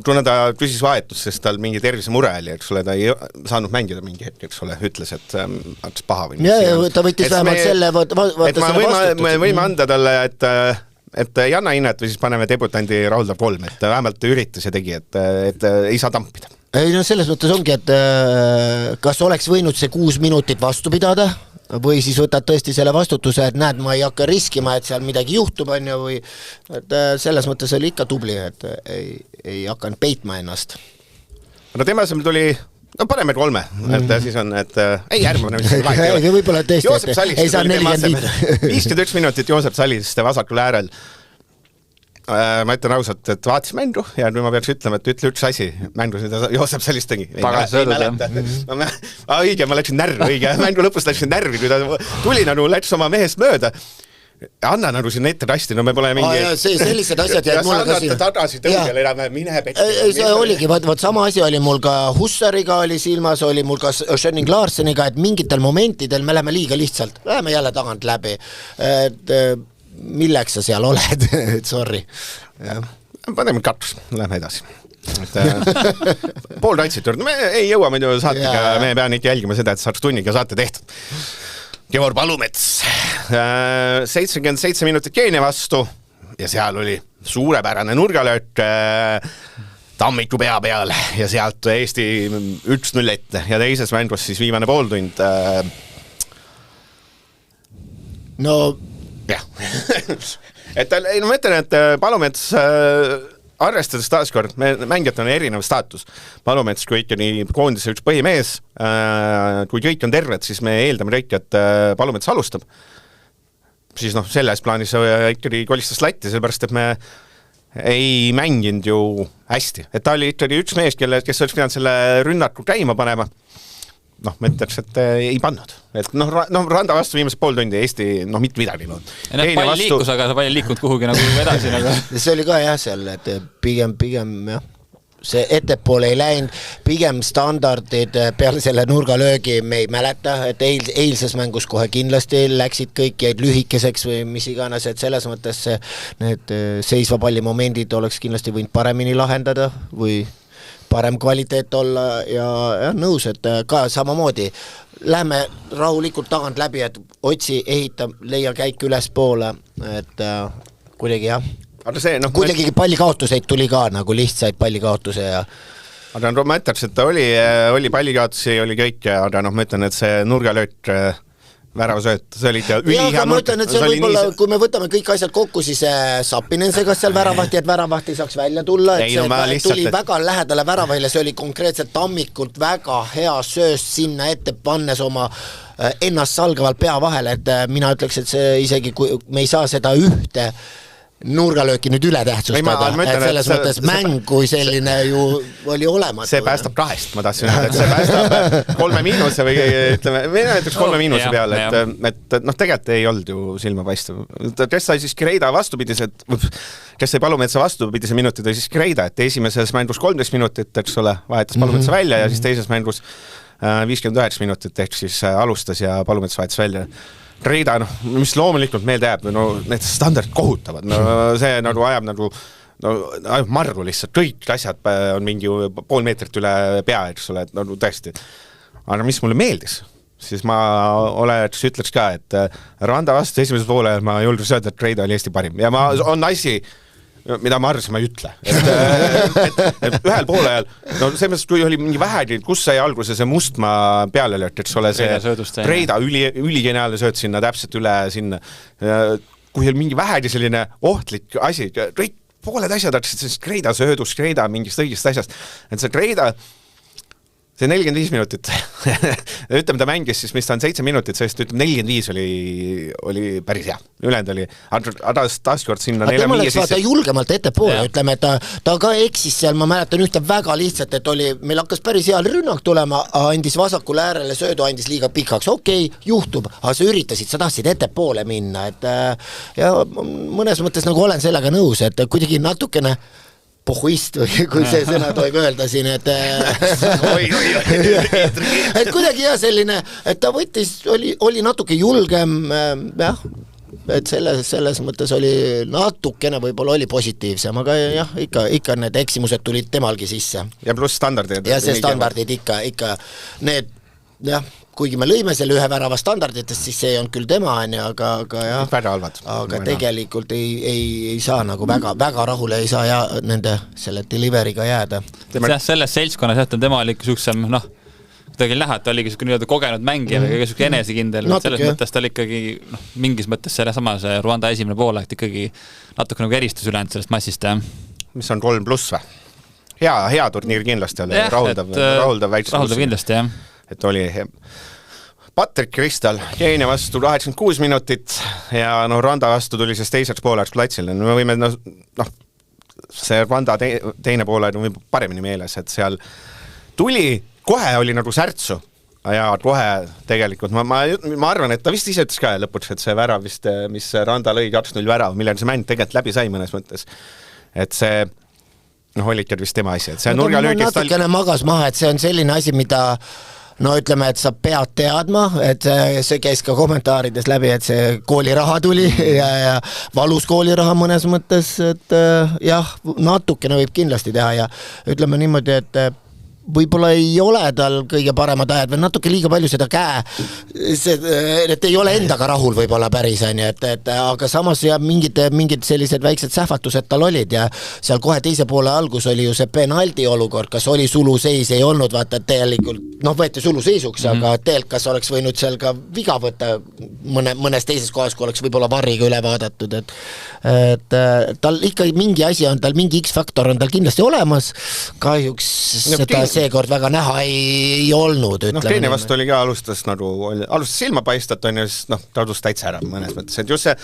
kuna ta küsis vahetust, sest tal mingi tervisemure oli, eks ole, ta ei saanud mängida mingi hetk, eks ole, ütles, et hakkas paha või ja ta võttis vähemalt selle vastutuse. Me võime anda talle, et ei anna hinnet või siis paneme debutandi rahuldav 3, et vähemalt üritas ja tegi, et ei saa tampida. Ei no selles mõttes ongi, et kas oleks võinud see 6 minutit vastu pidada või siis võtad tõesti selle vastutuse, et näed, ma ei hakka riskima, et seal midagi juhtub, on ju, või et selles mõttes oli ikka tubli, et ei hakanud peitma ennast. No tema asemel tuli paneme 3, et siis on, et ei järgmine võib-olla tõesti, Joosep Salist, 51 minutit Joosep Salist vasakul äärel. ma ütlen ausalt, et vaatas mängu ja nüüd ma peaks ütlema, et ütle üks asi mängus, mida Joosep sellist tegi. Õige, ma läksin närvi, õige, mängu lõpus läksin närvi, kui ta tuli nagu läks oma mehest mööda. Anna nagu sinna ette rasti, no me pole mingi... sellised asjad jäid mulle ka siin. Tagasi tõugel enam, mine pekki. See oligi, võt sama asi oli mul ka Hussariga oli silmas, oli mul ka Schenning Larseniga, et mingitel momentidel me läheme liiga lihtsalt, läheme jälle tagant läbi. Milleks sa seal oled, et sorry. Paneme kaks, lähme edasi. Pool ratsit juurde, me ei jõua muidu saatega, me pean ikka jälgima seda, et saaks tunniga saate tehtud. Georg Palumets, 77 minutit Keenia vastu ja seal oli suurepärane nurgalööt Tammiku pea peal ja sealt Eesti 1-0 ette ja teises mängus siis viimane pooltund. No jah, et ma ütlen, et Palumets arvestades taaskord, mängijad on erinev staatus. Palumets, kui ikkagi koondise üks põhimees, kui kõik on terved, siis me eeldame kõik, et Palumets alustab. Siis selles plaanis ikkagi kolistas latti, sellepärast, et me ei mänginud ju hästi. Et ta oli ikkagi üks mees, kes oleks pidanud selle rünnaku käima panema. Ma ütleks, et ei pannud. Et Randa vastu viimase pool tundi Eesti, mitte midagi. Palju liikus, aga sa palju liikunud kuhugi nagu edasi. See oli ka jah seal, et pigem jah, see ettepoole ei läinud, pigem standardid peale selle nurgalöögi me ei mäleta, et eilses mängus kohe kindlasti läksid kõik, jäid lühikeseks või mis iganes, et selles mõttes need seisva palli momendid oleks kindlasti võinud paremini lahendada või parem kvaliteet olla ja nõus, et ka samamoodi lähme rahulikult tagant läbi, et otsi, ehita, leia käik üles poole, et kuidagi jah. Kuidagi pallikaotuseid tuli ka, nagu lihtsaid pallikaotuse ja aga ma ütleks, et oli pallikaotusi, oli kõik, aga ma ütlen, et see nurgalööt väravasööt, see oli ikka ülihea ma ütlen, et see võib-olla, kui me võtame kõik asjad kokku, siis Sapinen segas seal väravahti, et väravahti saaks välja tulla, et see tuli väga lähedale väravahile, see oli konkreetselt Tammikult väga hea sööst sinna ette, pannes oma ennast salgavalt pea vahele, et mina ütleks, et see isegi, kui me ei saa seda ühte nurgalööki nüüd üle tähtsustada, et selles mõttes mäng kui selline ju oli olematu. See päästab kahest, ma tahtsin öelda, et see päästab 3 miinuse või ütleme, me näiteks 3 miinuse peale, et tegelikult ei olnud ju silmapaistev. Kes sai siis Kreida vastupidiselt, kes sai Palumetsa vastupidise minutid, oli siis Kreida, et esimeses mängus 13 minutit, eks ole, vahetas Palumetsa välja ja siis teises mängus 59 minutit ehk siis alustas ja Palumetsa vahetas välja. Kreida, mis loomulikult meelde jääb, need standardid kohutavad, see nagu ajab nagu ajab marru lihtsalt, kõik asjad on mingi pool meetrit üle pea, eks ole, et tõesti. Aga mis mulle meeldis, siis ma ütleks ka, et Randa vastu esimesel poole ma julgus öelda, et Kreida oli Eesti parim ja on asi, mida ma arvasin, ma ei ütle. Et ühel poole ajal, see mõttes, kui oli mingi vähegi, kus sai alguse see Mustmaa peale lööt, eks ole, see Kreida üligeniaalne sööt sinna, täpselt üle sinna. Kui oli mingi vähegi selline ohtlik asi, kõik pooled asjad hakkasid sellist Kreida söödust, Kreida mingist õigest asjast, et see Kreida see 45 minutit, ütleme ta mängis siis, mis ta on 7 minutit, sest ütleme 45 oli päris hea. Ülend oli, taaskord sinna 4-5 läks vaata julgemalt ettepoole, ütleme, et ta ka eksis seal, ma mäletan ühte väga lihtsalt, et meil hakkas päris hea rünnak tulema, andis vasakule äärele söödu, andis liiga pikaks, okei, juhtub, aga sa üritasid, sa tahtsid ettepoole minna, et ja mõnes mõttes nagu olen sellega nõus, et kuidagi natukene pohhuist või kui see sõna tohib öelda siin, et et kuidagi jah selline, et ta võttis, oli natuke julgem, jah, et selles mõttes oli natukene võib-olla oli positiivsem, aga jah, ikka need eksimused tulid temalgi sisse. Ja pluss standardid. Ja see standardid ikka need, jah, kuigi me lõime selle ühe värava standarditest, siis see on küll tema, aga jah, aga tegelikult ei saa nagu väga rahule ei saa nende selle deliveriga jääda. Selles seltskonnas on tema oli niisugusem, kuidagi näha, et ta oligi niisugune kogenud mängija või niisugune enesekindel, selles mõttes ta oli ikkagi mingis mõttes selle sama see Rwanda esimene poole, et ikkagi natuke nagu eristus ülejäänud sellest massist. Mis on 3+ või? Hea turniir kindlasti oli, rahuldav väikse. Rahuldav kindlasti, jah. Et oli Patrick Kristal, Keenia vastu 86 minutit ja Rwanda vastu tuli siis teiseks pooleks platsile. Me võime see Rwanda teine poole on võib paremini meeles, et seal tuli, kohe oli nagu särtsu ja kohe tegelikult, ma arvan, et ta vist ise ütles ka lõpuks, et see värav vist, mis Randa lõi 2-0 värav, millega see mäng tegelikult läbi sai mõnes mõttes, et see oli ikka vist tema asi, et see nurgalöögist natukene magas maha, et see on selline asi, mida no ütleme, et sa pead teadma, et see käis ka kommentaarides läbi, et see kooliraha tuli ja valus kooliraha mõnes mõttes, et jah, natukene võib kindlasti teha ja ütleme niimoodi, et võib-olla ei ole tal kõige paremad ajad või natuke liiga palju seda et ei ole endaga rahul võib-olla päris, et aga samas ja mingid sellised väiksed sähvatused tal olid ja seal kohe teise poole algus oli ju see penaldi olukord, kas oli suluseis, ei olnud, vaata tegelikult, võeti suluseisuks, aga tegelikult kas oleks võinud seal ka viga võtta mõnes teises kohas, kui oleks võib-olla varriga üle vaadatud, et tal ikka mingi asi on, tal mingi X-faktor on tal kindlasti olemas, kahjuks seda seekord väga näha ei olnud, ütleme. Keenia vastu oli ka alustas silma paistat, on ju, siis tadus täitsa ära mõnes mõttes, et just see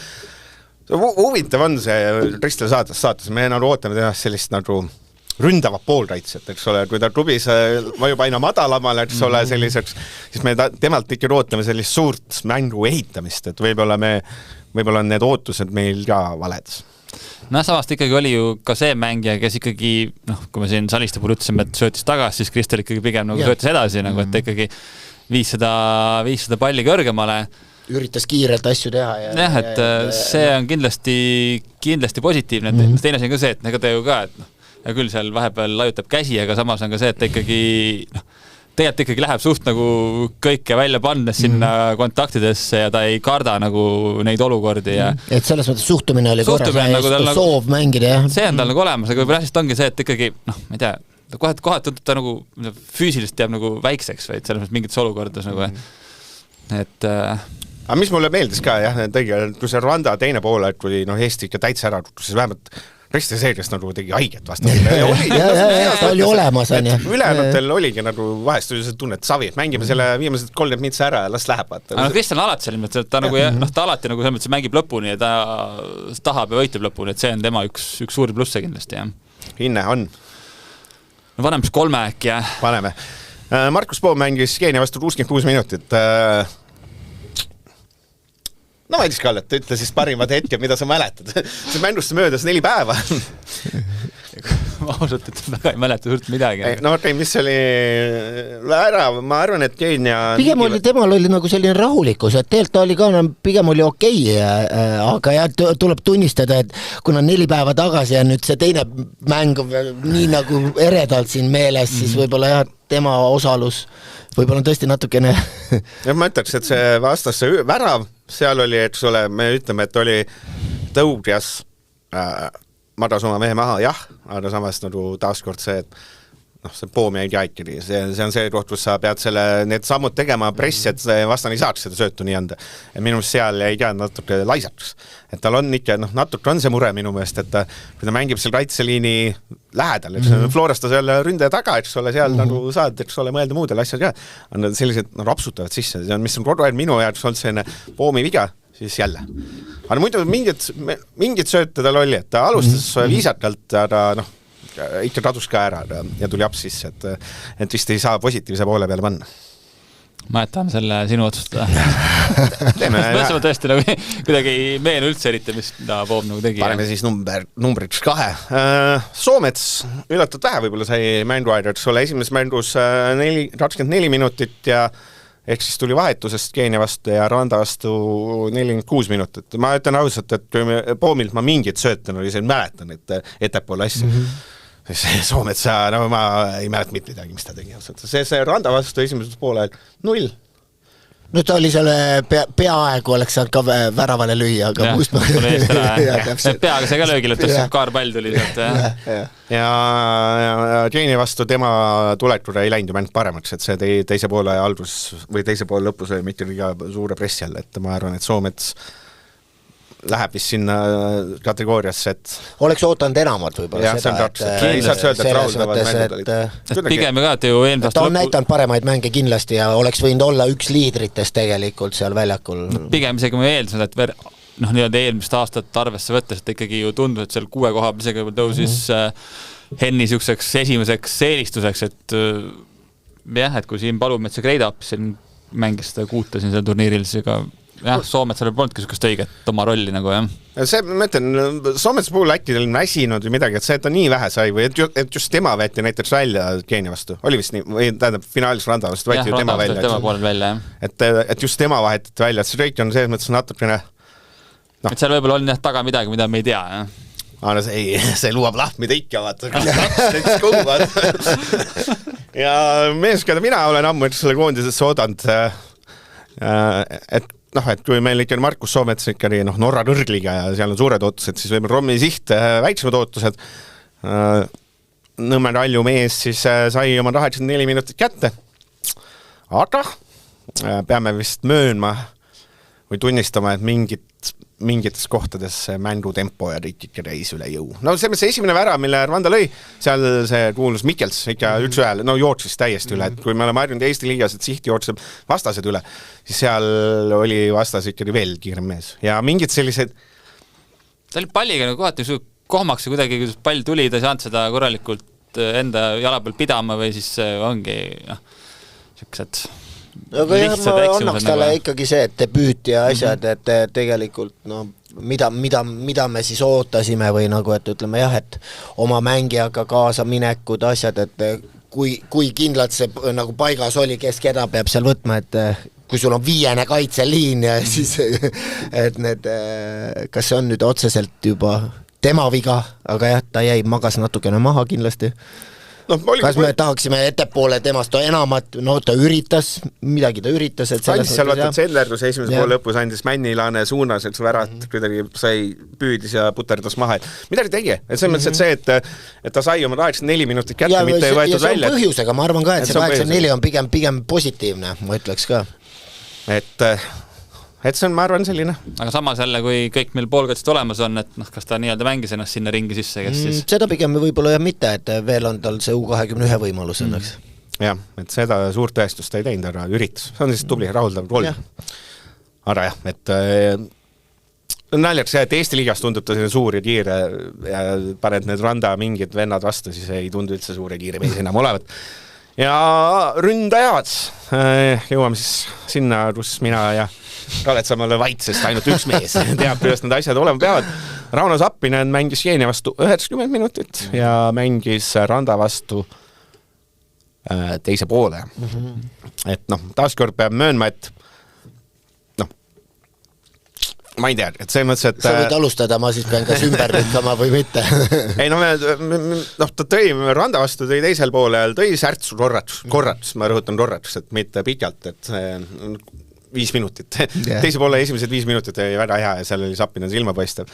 huvitav on see Ristel saates, me ootame teha sellist ründava poolkaitset, eks ole, kui ta klubis vajub aina madalamale, eks ole, selliseks, siis me temalt ikka ootame sellist suurt mängu ehitamist, et võib-olla on need ootused meil ka valed. Samast ikkagi oli ju ka see mängija, kes ikkagi, kui me siin Saliste puhul ütlesime, et söötis tagasi, siis Kristel ikkagi pigem söötis edasi, et ta ikkagi viis seda palli kõrgemale. Üritas kiirelt asju teha. Jah, et see on kindlasti positiivne. Teine asi on ka see, et ega ta ju ka, et ja küll seal vahepeal lajutab käsi, aga samas on ka see, et ta ikkagi tegelikult ikkagi läheb suht kõike välja pannes sinna kontaktidesse ja ta ei karda neid olukordi. Ja et selles mõttes suhtumine oli korras, soov mängida. See on tal olemas, aga võib-olla on see, et ikkagi, ma ei tea, kohati tundub ta füüsilist jääb väikseks, vaid selles mõttes mingites olukordades et aga mis mulle meeldis ka, jah, kui see Rwanda teine poole, et kui Eesti ikka täitsa ära, siis vähemalt Resti seeriast tegi haiget vastasele. oli olemas. Ülejäänutel oligi vahest see tunne, et savi, mängime selle viimased 30 mitsa ära ja las läheb. Kristjan on alati selline, et ta alati mängib lõpuni ja ta tahab ja võitleb lõpuni, et see on tema üks suuri plusse kindlasti. Hinne on. Paneme siis 3 äkki. Paneme. Markus Poom mängis Keenia vastu 66 minutit. Madis Kallet, ütle siis parimad hetked, mida sa mäletad. See mängust möödas 4 päeva. Ma ausalt, et väga ei mäleta suurt midagi. Mis oli ära, ma arvan, et Keenia temal oli selline rahulikus, et tegelikult ta oli ka pigem oli okei, aga jah, tuleb tunnistada, et kuna 4 päeva tagasi ja nüüd see teine mäng nii eredalt siin meeles, siis võib-olla jah, tema osalus võib-olla on tõesti natukene ja ma ütleks, et see vastasse värav, seal oli, eks ole, me ütleme, et oli tõugjas madas oma mehe maha, jah, aga samas taaskord see, et see Poom jäi käikiri, see on see koht, kus sa pead need sammud tegema pressi, et vastane ei saaks seda söötu nii anda. Ja minu meelest seal jäi ka natuke laisaks. Et tal on ikka, natuke on see mure minu meelest, et kui ta mängib seal kaitseliini lähedal, Floresta seal ründaja taga, eks ole, seal saad, eks ole, mõelda muudel asjad ka, on sellised rapsutavad sisse, mis on kogu aeg minu jaoks olnud selline Poomi viga, siis jälle. Aga muidu mingid sööte tal oli, et ta alustas viisakalt, aga ikka kadus ka ära ja tuli aps sisse, et vist ei saa positiivse poole peale panna. Ma jätan selle sinu otsustada. Mõtlesime tõesti kuidagi meen üldse eriti, mis ta Poom tegi. Paneme siis numbriks 2. Soomets üllatult vähe võib-olla sai mänguaida, eks ole, esimeses mängus 24 minutit ja ehk siis tuli vahetusest Keenia vastu ja Rwanda vastu 46 minutit. Ma ütlen ausalt, et kui Poomilt ma mingit söötan oli, see mäletan, et ettepoole asja. Soometsa, ma ei mäleta mitte midagi, mis ta tegi. See Rwanda vastu esimeses poole 0. No ta oli selle peaaegu oleks saanud ka väravale lüüa, aga Mustmaa peaaegu see ka löögil, et kaarpall tuli sealt. Ja Keenia vastu tema tuletura ei läinud ju mäng paremaks, et see teise poole algus või teise poole lõpus oli mitte liiga suure pressi all, et ma arvan, et Soomets läheb vist sinna kategooriasse, et oleks ootanud enamat võib-olla seda, ei saaks öelda, et rahuldavad mängud olid. Pigem ka, et ju eelmast ta on näitanud paremaid mänge kindlasti ja oleks võinud olla üks liidritest tegelikult seal väljakul. Pigem isegi ma eeldasin, et noh, nii-öelda eelmist aastat arvesse võttes, et ikkagi ju tundus, et seal 6 koha peal isegi tõusis Henni siukseks esimeseks eelistuseks, et jah, et kui siin Palumets ja Kreidap siin mängis seda 6 siin seal turniiril, siis ega jah, Soomet seal polnudki siukest õiget oma rolli nagu jah. See, ma ütlen, Soomets puhul äkki on väsinud või midagi, et see, et ta nii vähe sai või et just tema võeti näiteks välja Keenia vastu, oli vist nii, või tähendab finaalis Randa vastu võeti ju tema välja. Tema poolel välja, jah. Et just tema vahetati välja, et see kõik on selles mõttes natukene et seal võib-olla on jah taga midagi, mida me ei tea, jah. No see luuab lahmida ikka, vaata. Ja mees, keda mina olen ammu selle koondisesse oodanud, et et kui meil ikka Markus Soomets ikka Norra Rõrgliga ja seal on suured ootused, siis võib Rommi Siht väiksemad ootused. Nõmme Ralju mees siis sai oma 84 minutit kätte. Aga peame vist möönma või tunnistama, et mingites kohtades mängutempo ja kõik ikka reis üle jõu. No see esimene vära, mille Rwanda lõi, seal see kuulus Mikkels ikka üks-ühele, jooksis täiesti üle, et kui me oleme harjunud Eesti liigas, et Siht jookseb vastased üle, siis seal oli vastas ikkagi veel kiirem mees. Ja mingid sellised ta oli palliga kohati kohmaks ja kuidagi, kui pall tuli, ta ei saanud seda korralikult enda jala peal pidama või siis ongi siuksed aga jah, ma annaks talle ikkagi see, et debüüt ja asjad, et tegelikult mida me siis ootasime või nagu, et ütleme jah, et oma mängijaga kaasa minekud, asjad, et kui kindlalt see nagu paigas oli, kes keda peab seal võtma, et kui sul on 5. kaitseliin ja siis et need, kas see on nüüd otseselt juba tema viga, aga jah, ta jäi magas natukene maha kindlasti. Kas me tahaksime ettepoole temast enamat, ta üritas, midagi ta üritas, et andis seal vaata Zellerdus esimese poole lõpus andis Männilane suunas, et see värat kuidagi sai püüdis ja puterdas maha, et midagi tegi, et see mõttes, et see, et ta sai oma 84 minutit kätte, mitte ei võetud välja. Ja see on põhjusega, ma arvan ka, et see 84 on pigem positiivne, ma ütleks ka. Et see on, ma arvan, selline. Aga samas jälle, kui kõik meil poolkatsed olemas on, et kas ta nii-öelda mängis ennast sinna ringi sisse, kes siis... Seda pigem võib-olla jah mitte, et veel on tal see U21 võimalus õnneks. Jah, et seda suurt tõestust ei teinud, aga üritus. See on siis tubli, rahuldav kolm. Aga jah, et naljaks see, et Eesti liigas tundub ta selline suur ja kiire ja paned need Randa mingid vennad vastu, siis ei tundu üldse suur ja kiire mees enam olevat. Ja ründajad, jõuame siis sinna, kus mina ja Kalet Samale vait, sest ainult üks mees teab, kuidas need asjad olema peavad. Rauno Zappinen mängis Jeenia vastu 90 minutit ja mängis Randa vastu teise poole. Et taaskord peab möönma, et ma ei tea, et see mõttes, et... Sa võid alustada, ma siis pean kas ümber lükkama või mitte. Ei, ta tõi Randa vastu, tõi teisel poolel, tõi särtsu korratus, ma rõhutan korratus, et mitte pikalt, et 5 minutit. Teise poole esimesed 5 minutit oli väga hea ja seal oli Zappinen silmapaistev.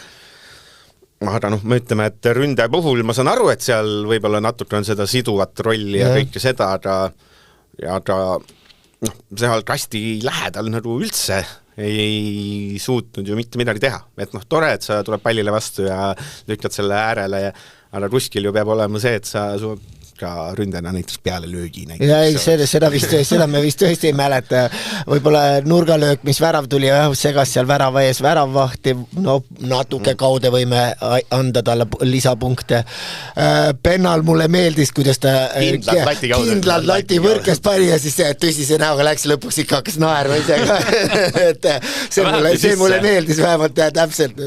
Aga me ütleme, et ründaja puhul ma saan aru, et seal võib-olla natuke on seda siduvat rolli ja kõike seda, aga seal kasti lähedal nagu üldse ei suutnud ju mitte midagi teha. Et tore, et sa tuleb pallile vastu ja lükkad selle äärele, aga kuskil ju peab olema see, et sa ka ründena näiteks peale löögi näiteks. Ja ei, seda me vist tõesti ei mäleta. Võib-olla nurgalöök, mis värav tuli, segas seal värava ees väravvahti, natuke kaude võime anda talle lisapunkte. Pennal mulle meeldis, kuidas ta kindlalt lati võrkest pani ja siis tõsise näoga läks lõpuks ikka hakkas naerma isega. Et see mulle meeldis vähemalt täpselt.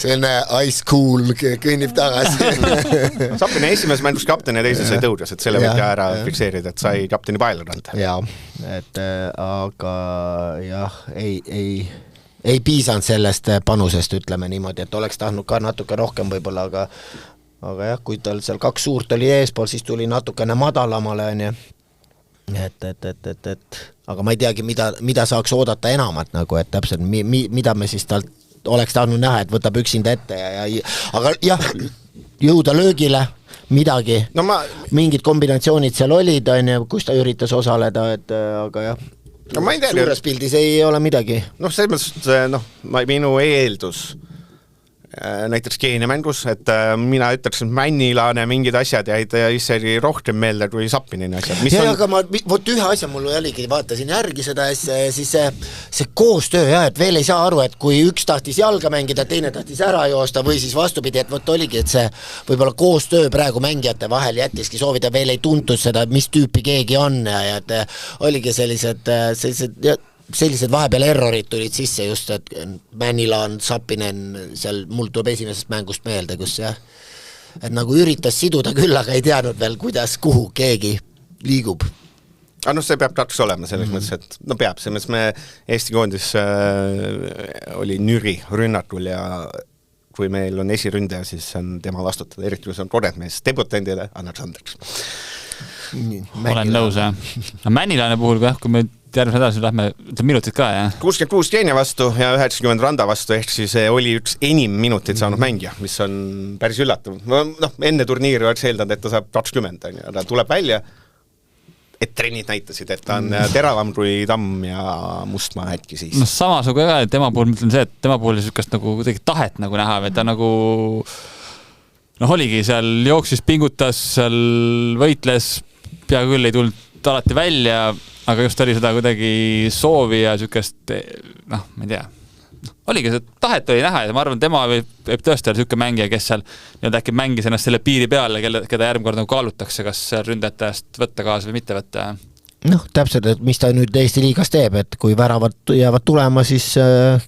See on ice cool, kõnnib tagasi. Zappinen esimese mängus kapten ja teises ei tõudas, et selle võib ka ära fikseerida, et sai kapteni paela randa. Jaa, et aga jah, ei piisanud sellest panusest, ütleme niimoodi, et oleks tahtnud ka natuke rohkem võib-olla, aga jah, kui tal seal 2 suurt oli eespool, siis tuli natukene madalamale, aga ma ei teagi, mida saaks oodata enamat, nagu, et täpselt, mida me siis talt oleks tahtnud näha, et võtab üksinda ette aga jah, jõuda löögile midagi, mingid kombinatsioonid seal olid, kus ta üritas osaleda, aga jah, suures pildis ei ole midagi. Selles mõttes, minu eeldus näiteks Keenia mängus, et mina ütleks, et Männilane mingid asjad jäid isegi rohkem meelde kui Sappinini asjad. Aga ma võt ühe asja mul oligi, vaatasin järgi seda ja siis see koostöö et veel ei saa aru, et kui üks tahtis jalga mängida, teine tahtis ära joosta või siis vastupidi, et võt oligi, et see võib-olla koostöö praegu mängijate vahel jättiski soovida, veel ei tuntud seda, mis tüüpi keegi on ja et oligi sellised vahepeal errorid tulid sisse just, et Männilaan, Sappinen, seal mul tuleb esimesest mängust meelde, kus et nagu üritas siduda küll, aga ei teadnud veel, kuidas, kuhu keegi liigub. See peab tarks olema selles mõttes, et peab, selles mõttes me Eesti koondis oli nüri rünnakul ja kui meil on esiründaja, siis on tema vastutada, eriti kui see on korrentmees debutendile, annaks andeks. Olen nõus, jah. Männilane puhul, kui me järgmise edasi lähme, minutid ka, jah? 66 Keenia vastu ja 90 Randa vastu, ehk siis oli üks enim minutit saanud mängija, mis on päris üllatav. Enne turniiri oleks eeldanud, et ta saab 20, ta tuleb välja, et trennid näitasid, et ta on teravam kui Tamm ja Mustmaa hetki siis. Samas aga ka, et tema puhul mõtlen see, et tema puhul oli sükast nagu kuidagi tahet nagu näha, et ta nagu oligi seal, jooksis, pingutas, seal võitles, pea küll ei tulnud alati välja, aga just oli seda kuidagi soovi ja sükest, ma ei tea, oligi see tahet oli näha ja ma arvan, tema võib tõesti olla süke mängija, kes seal äkki mängis ennast selle piiri peale, keda järgmine kord nagu kaalutakse, kas ründatajast võtta kaasa või mitte võtta. Täpselt, et mis ta nüüd Eesti liigas teeb, et kui väravad jäävad tulema, siis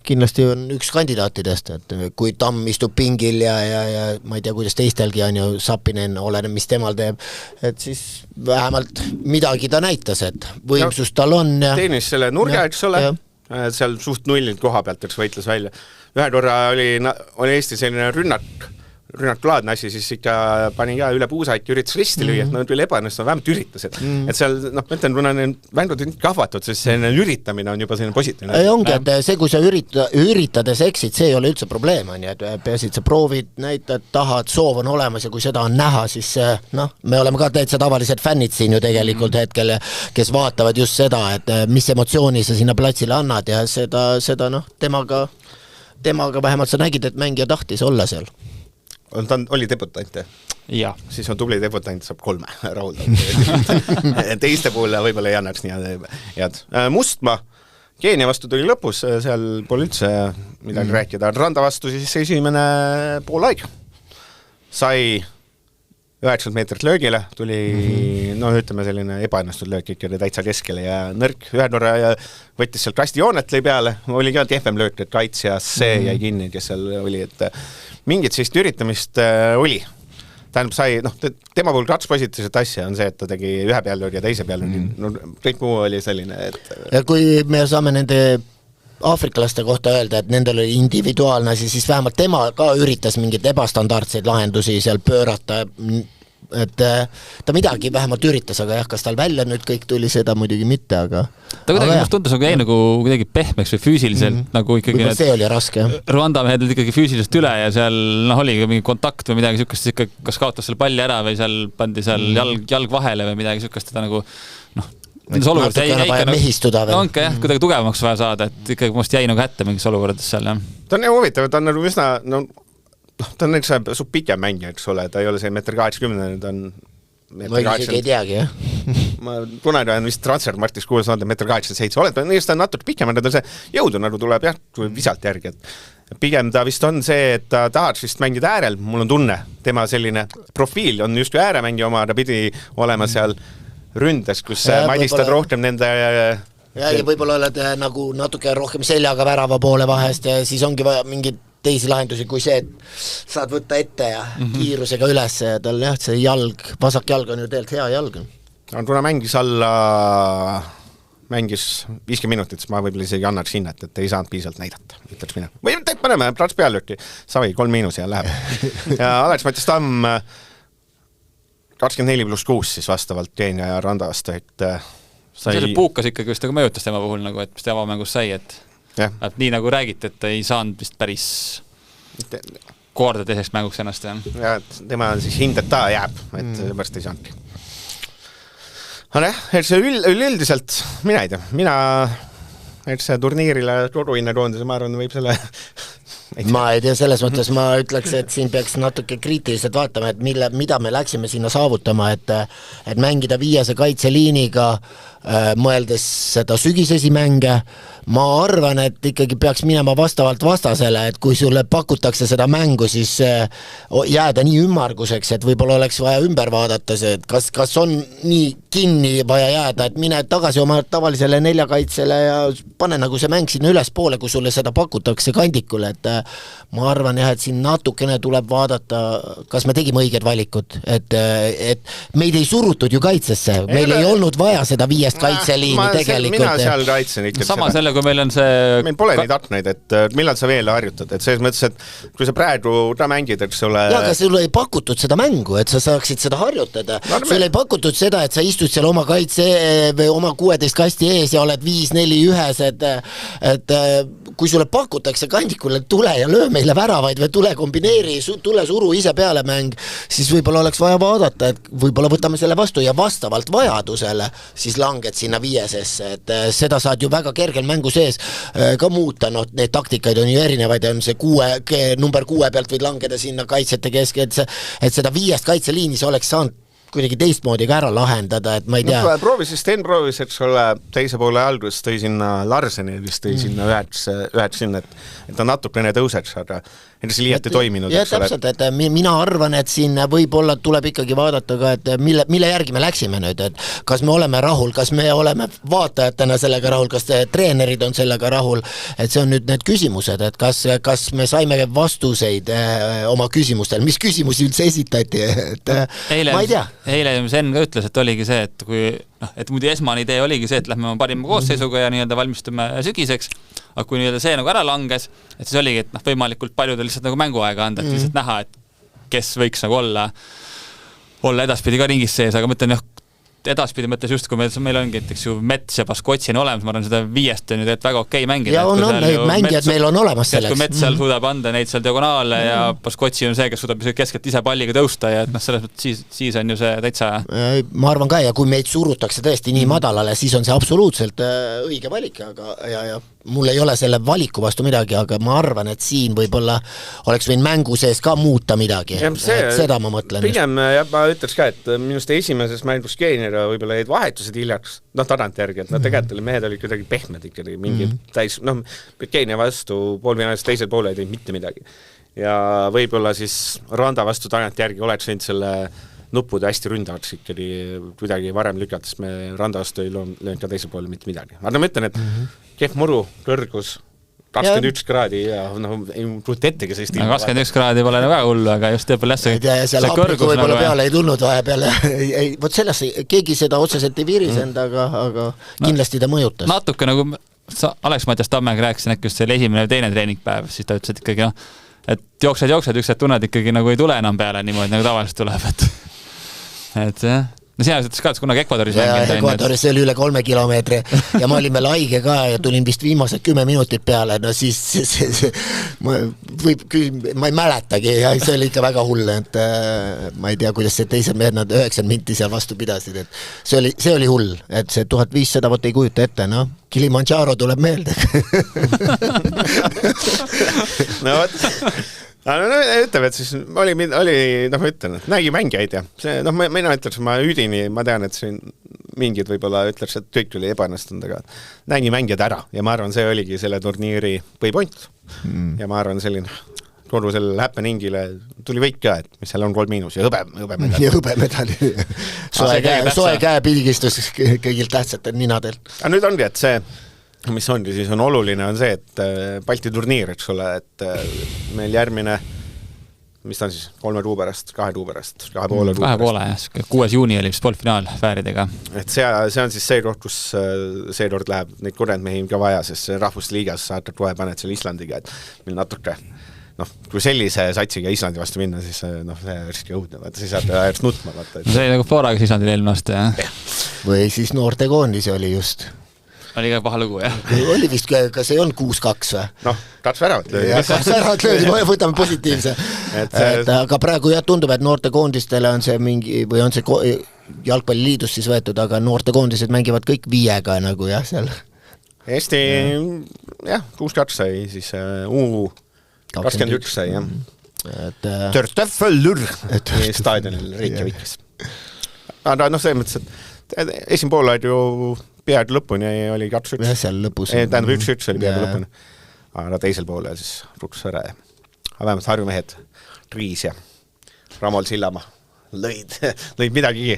kindlasti on üks kandidaatidest, et kui Tamm istub pingil ja ma ei tea, kuidas teistelgi on ju Sappinen, oleneb, mis temal teeb, et siis vähemalt midagi ta näitas, et võimsus tal on. Teenis selle nurga, eks ole, seal suht nullilt koha pealt, eks võitles välja. Ühe korra oli Eesti selline rünnakulaadne asi, siis ikka pani ka üle puusaid, üritas risti lüüa, et nad üle ebaõnnestunud, vähemalt üritas. Et seal, mõtlen, kuna need mängud on kahvatud, siis selline üritamine on juba selline positiivne. Ei ongi, et see, kui sa üritades eksid, see ei ole üldse probleem, on ju, et peasid sa proovid, näitad, tahad, soov on olemas ja kui seda on näha, siis me oleme ka täitsa tavalised fännid siin ju tegelikult hetkel, kes vaatavad just seda, et mis emotsiooni sa sinna platsile annad ja seda temaga vähemalt sa nägid, et mängija tahtis olla seal. Ta oli debutant, ja. Siis on tubli debutant, saab 3 rahuldavalt. Teiste puhul võib-olla ei annaks nii head. Mustmaa, Keenia vastu tuli lõpus, seal pole üldse midagi rääkida. Randa vastu siis esimene poolaeg. Sai 90 meetrit löögile, tuli, ütleme selline ebaõnnestud löök ikka täitsa keskele ja nõrk. Ühe korra võttis seal kastijoonet lõi peale, oli ka tehvem löök, et kaitsja see jäi kinni, kes seal oli, et mingit sellist üritamist oli. Tähendab, sai, tema puhul 2 positiivset asja on see, et ta tegi ühe peal ja teise peal. Kõik muu oli selline, et... Ja kui me saame nende aafriklaste kohta öelda, et nendel oli individuaalne asi, siis vähemalt tema ka üritas mingit ebastandardseid lahendusi seal pöörata, et ta midagi vähemalt üritas, aga jah, kas tal välja nüüd kõik tuli, seda muidugi mitte, aga... Ta kuidagi must tundus jäi nagu kuidagi pehmeks või füüsiliselt, nagu ikkagi... Võib-olla see oli raske, jah. Rwanda mehed olid ikkagi füüsilisest üle ja seal oli mingi kontakt või midagi sükast, ikka kas kaotas seal palli ära või seal pandi seal jalg vahele või midagi sükast, teda nagu natukene vaja mehistuda veel. Onke jah, kuidagi tugevamaks vaja saada, et ikkagi must jäi nagu hätte mingis olukordades seal, jah. Ta on huvitav, ta on nagu üsna, ta on näiteks suht pikem mängija, eks ole, ta ei ole see 1,80 ta on ma isegi ei teagi, jah. Ma kunagi olen vist Transfermarktis 1,87 oled, ta on natuke pikem, ta see jõudu nagu tuleb jah, visalt järgi, et pigem ta vist on see, et ta tahaks vist mängida äärel, mul on tunne, tema selline profiil on just ääremängija oma, ta pidi olema seal ründes, kus madistad rohkem nende... Ja võib-olla oled nagu natuke rohkem seljaga värava poole vahest ja siis ongi vaja mingid teisi lahendusi kui see, et saad võtta ette ja kiirusega üles ja tal jah, see jalg, vasak jalg on ju tegelikult hea jalg. Kuna mängis 50 minutit, siis ma võib-olla isegi annaks hinnet, et ei saanud piisavalt näidata, ütleks mina. Või paneme plats pealööki, savi 3- ja läheb. Ja Alex Mattias Tamm 24+6 siis vastavalt Keenia ja Randa vastu, et sai... See puukas ikkagi vist nagu mõjutas tema puhul, nagu, et mis tema mängus sai, et nii nagu räägiti, et ei saanud vist päris korda teiseks mänguks ennast. Ja tema siis hindeta jääb, et pärast ei saanud. Aga et see üldiselt, mina ei tea, et see turniirile koduhinne koondise, ma arvan, võib selle ma ei tea, selles mõttes ma ütleks, et siin peaks natuke kriitiliselt vaatama, et mida me läksime sinna saavutama, et mängida 5 kaitseliiniga, mõeldes seda sügisesi mänge, ma arvan, et ikkagi peaks minema vastavalt vastasele, et kui sulle pakutakse seda mängu, siis jääda nii ümmarguseks, et võib-olla oleks vaja ümber vaadata see, et kas on nii kinni vaja jääda, et mine tagasi oma tavalisele 4 kaitsele ja pane nagu see mäng sinna ülespoole, kui sulle seda pakutakse kandikule, et ma arvan jah, et siin natukene tuleb vaadata, kas me tegime õiged valikud, et meid ei surutud ju kaitsesse, meil ei olnud vaja seda 5 kaitseliini tegelikult. Mina seal kaitsen ikka sama selle, kui meil on see... Meil pole nii tarkneid, et millal sa veel harjutad, et selles mõttes, et kui sa praegu mängid, eks ole... Ja, aga sulle ei pakutud seda mängu, et sa saaksid seda harjutada. Sulle ei pakutud seda, et sa istud seal oma kaitse või oma 16 kasti ees ja oled 5-4-1, et kui sulle pakutakse kandikule, tule ja löö meile väravaid või tule kombineeri, tule suru ise peale mäng, siis võib-olla oleks vaja vaadata, et võib-olla võtame selle vastu ja vastavalt vajadusele siis langed sinna 5-sesse, et seda saad ju väga kergel mängu sees ka muuta, need taktikaid on ju erinevaid, on see number 6 pealt võid langeda sinna kaitsete keske, et seda 5 kaitseliini sa oleks saanud kuidagi teistmoodi ka ära lahendada, et ma ei tea. Sten proovis, eks ole, teise poole alguses tõi sinna Larseni, vist tõi sinna üheks sinna, et ta natukene tõuseks, aga see liialt ei toiminud. Ja täpselt, et mina arvan, et siin võib-olla tuleb ikkagi vaadata ka, et mille järgi me läksime nüüd, et kas me oleme rahul, kas me oleme vaatajatena sellega rahul, kas treenerid on sellega rahul, et see on nüüd need küsimused, et kas me saime vastuseid oma küsimustel, mis küsimusi üldse esitati, et ma ei tea. Eile Sen ka ütles, et oligi see, et kui et muidu esmane idee oligi see, et lähme oma parima koosseisuga ja nii-öelda valmistume sügiseks, aga kui nii-öelda see nagu ära langes, et siis oligi, et võimalikult paljudel lihtsalt nagu mänguaega anda, et lihtsalt näha, et kes võiks nagu olla edaspidi ka ringis sees, aga mõtlen edaspidi mõttes just, kui meil ongi näiteks ju Mets ja Baskotsi on olemas, ma arvan seda 5 on ju tegelikult väga okei mängida. Ja on mängijad meil on olemas selleks. Kui Mets seal suudab anda neid seal diagonaale ja Baskotsi on see, kes suudab keskelt ise palliga tõusta ja et selles mõttes siis on ju see täitsa... Ma arvan ka, ja kui meid surutakse tõesti nii madalale, siis on see absoluutselt õige valik, aga ja mul ei ole selle valiku vastu midagi, aga ma arvan, et siin võib-olla oleks võin mängu sees ka muuta midagi. Seda ma mõtlen. Pigem ma ütleks ka, et minust esimeses mängus Keeniaga võib-olla jäid vahetused hiljaks, tagantjärgi, et tegelikult mehed olid kuidagi pehmed ikkagi, mingi täis, Keenia vastu poolfinaalis teisel poole ei teinud mitte midagi. Ja võib-olla siis Randa vastu tagantjärgi oleks võinud selle nuppude hästi ründavaks ikkagi kuidagi varem lükates, me Randa vastu ei löönud ka teisel poole mitte midagi. Aga ma ütlen, et kehv muru, kõrgus, 21 kraadi ja ei kujuta ettegi sellist 21 kraadi pole väga hullu, aga just võib-olla see kõrgus võib-olla peale ei tulnud vahepeale. Võt selles keegi seda otseselt ei virisend, aga kindlasti ta mõjutas. Natuke nagu Alex-Mattias Tammega rääkisin äkki just selle esimene teine treeningpäev, siis ta ütles, et ikkagi et jooksed, üks tunned ikkagi nagu ei tule enam peale niimoodi, nagu tavaliselt tuleb, et jah. No sina ütles ka, et kunagi Ekvadoris mängid. Ekvadoris oli üle 3 kilomeetri ja ma olin veel haige ka ja tulin vist viimased 10 minutit peale, no siis ma ei mäletagi ja see oli ikka väga hull, et ma ei tea, kuidas see teised mehed nad 9 minti seal vastu pidasid, et see oli hull, et see 1500 võtta ei kujuta ette, Kilimanjaro tuleb meelde. No võt. Ütleme, et siis oli ma ütlen, et nägi mängijaid ja see, mina ütleks, ma üdini, ma tean, et siin mingid võib-olla ütleks, et kõik oli ebaõnnestunud, aga nägi mängijad ära ja ma arvan, see oligi selle turniiri põhipoint ja ma arvan, selline kodu sellele happeningile tuli võit ka, et mis seal on 3- ja hõbemedali. Ja hõbemedali. Soe käepilgistus kõigilt tähtsatel ninadel. Aga nüüd ongi, et see mis ongi, siis on oluline on see, et Balti turniir, eks ole, et meil järgmine, mis ta on siis, 3 kuu pärast, 2 kuu pärast, 2,5 kuu pärast. 2,5, 6. juuni oli vist poolfinaal Fääridega. Et see on siis see koht, kus see kord läheb neid kurendmehi ka vaja, sest rahvusliigas saad kohe paned selle Islandiga, et meil natuke, kui sellise satsiga Islandi vastu minna, siis see riski õudne, siis saad järgst nutma. See oli nagu Floraga Islandil eelmine aasta, jah? Või siis noortekoondis oli just... Oli ka paha lugu, jah? Oli vist, kas ei olnud 6-2 või? 2 väravat löödi. 2 väravat löödi, võtame positiivse. Aga praegu tundub, et noortekoondistele on see mingi, või on see jalgpalliliidus siis võetud, aga noortekoondised mängivad kõik 5-ga nagu jah seal. Eesti, 6-2 sai siis 21 sai, jah. Der Töffelür staadionil Reykjavikis. Aga selles mõttes, et esimene pool olid ju peaaegu lõpuni oli 2-1. Jah, seal lõpus. Tähendab 1-1 oli peaaegu lõpuni. Aga teisel poolel siis rutsus ära. Aga vähemalt Harjumehed, Triis ja Ramol Sillamaa lõid midagi.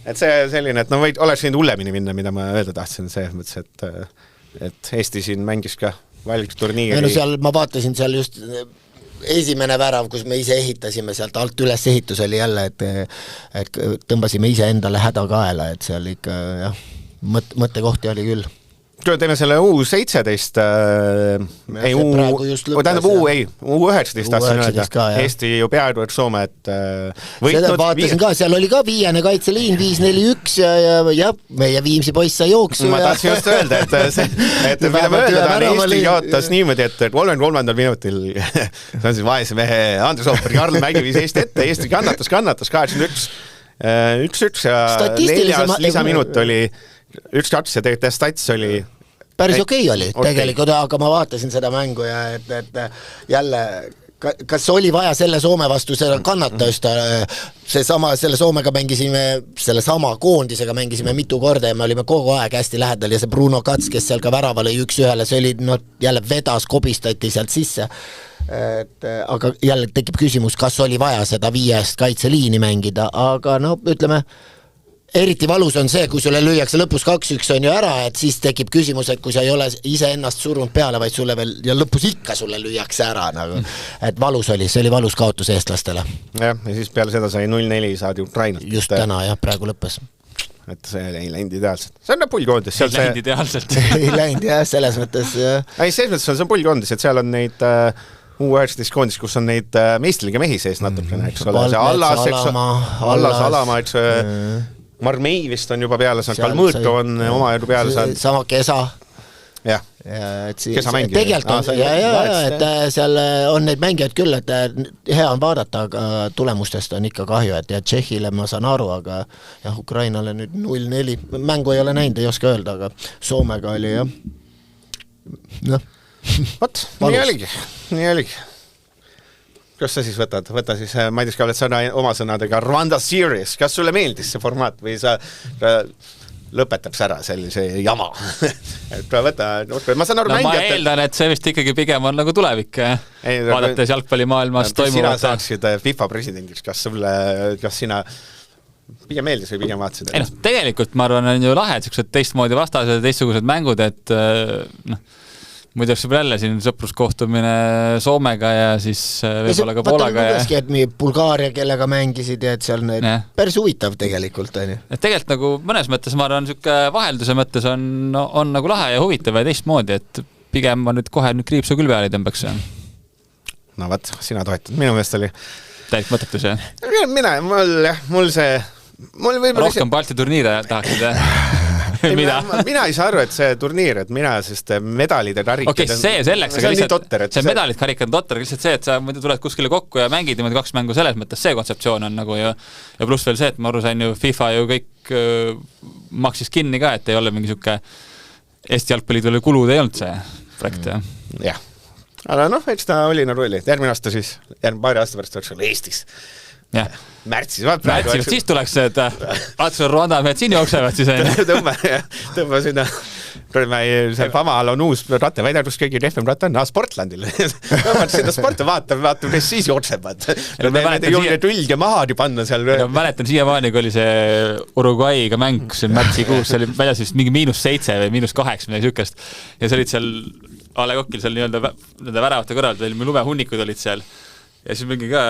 Et see selline, et oleks võinud hullemini minna, mida ma öelda tahtsin, see mõttes, et Eesti siin mängis ka valikturniiri. No seal ma vaatasin seal just esimene värav, kus me ise ehitasime sealt alt üles ehitus oli jälle, et tõmbasime ise endale häda kaela, et seal ikka jah, mõttekohti oli küll. Teeme selle U17 U19 tahtsin öelda. Eesti ju peaaegu Soome, et võitnud. Seda vaatasin ka, seal oli ka 5. kaitseliin 5-4-1 ja meie Viimsi poiss sai jooksu. Ma tahtsin just öelda, et mida ma öelda tahan, Eesti jaotas niimoodi, et 33. minutil see on siis vaese mehe Andres Ooper, Karl Mägi viis Eesti ette, Eesti kannatas 81 1-1 ja 4. lisaminut oli 1-2 ja tegelikult stats oli päris okei oli tegelikult, aga ma vaatasin seda mängu ja et jälle, kas oli vaja selle Soome vastu seda kannatust, selle Soomega mängisime, selle sama koondisega mängisime mitu korda ja me olime kogu aeg hästi lähedal ja see Bruno Kats, kes seal ka värava lõi 1-1, see oli jälle vedas, kobistati sealt sisse. Aga jälle tekib küsimus, kas oli vaja seda 5. kaitseliini mängida, aga ütleme, eriti valus on see, kui sulle lüüakse lõpus 2-1 on ju ära, et siis tekib küsimus, et kui sa ei ole ise ennast surunud peale, vaid sulle veel, ja lõpus ikka sulle lüüakse ära, nagu, et valus oli, see oli valus kaotus eestlastele. Jah, ja siis peale seda sai 0-4 saadi Ukrainast. Just täna, jah, praegu lõppes. Et see ei läinud ideaalselt. See on pullkoondis. Ei läinud ideaalselt. Ei läinud, jah, selles mõttes. Ei, selles mõttes on pullkoondis, et seal on neid U19 koondis, kus on neid meistriliga mehi sees natukene, eks ole. Allas, Alama, eks Marmei vist on juba peale saanud, Kalmõõto on oma edu peale saanud. Sama Kesa. Jah, Kesa mängija. Tegelikult on, et seal on neid mängijaid küll, et hea on vaadata, aga tulemustest on ikka kahju, et ja Tšehhile ma saan aru, aga jah, Ukrainale nüüd 0-4. Mängu ei ole näinud, ei oska öelda, aga Soomega oli jah. Võt, nii oligi. Kas sa siis võtad? Võta siis, Madis, ka oled sõna oma sõnadega Rwanda Series. Kas sulle meeldis see formaat või sa lõpetaks ära sellise jama? Et võta, ma saan aru ma eeldan, et see vist ikkagi pigem on nagu tulevik. Vaadates jalgpallimaailmas toimuvat. Sina saaksid FIFA presidendiks, kas sina pigem meeldis või pigem vaatasid? Ei tegelikult ma arvan, on ju lahe, et teistmoodi vastased, teistsugused mängud, et muidu oleks jälle siin sõpruskohtumine Soomega ja siis võib-olla ka Poolaga. Et Bulgaaria, kellega mängisid ja et seal päris huvitav tegelikult. Et tegelikult nagu mõnes mõttes, ma arvan, vahelduse mõttes on nagu lahe ja huvitav ja teistmoodi, et pigem ma nüüd kohe kriipsu küll peale ei tõmbaks. No võt, sina toetad. Minu meelest oli täilik mõttetus, jah? Mul see... Rohkem Balti turniire tahaksid, mina ei saa aru, et see turniir, et mina, sest medalid ja karikad Okei, see selleks, aga lihtsalt see medalid, karikad on totter, lihtsalt see, et sa muidu tuled kuskile kokku ja mängid niimoodi 2 mängu selles mõttes, see kontseptsioon on nagu ja pluss veel see, et ma aru sain ju FIFA ju kõik maksis kinni ka, et ei ole mingi siuke Eesti jalgpalliidule kulud ei olnud see projekt, jah. Aga eks ta oli nagu oli. Järgmine aasta siis, paari aasta pärast oleks olla Eestis. Jah. Märtsis, siis tuleks see, et vaatasin Rwanda mehed siin jooksevad siis tõmba sinna see Pamal on uus ratte, väida, kus kõigi rehvem ratte on, Sportlandil tõmbad sinna sporti, vaatab, kes siis jooksevad ei julge tülge mahadi panna seal mäletan siiamaani, kui oli see Uruguayga mäng, kus märtsikuus see oli väljas vist mingi -7 või -8 midagi sükest ja see olid seal A. Le Coqil seal nii-öelda väravate kõrval, lumehunnikud olid seal ja siis mingi ka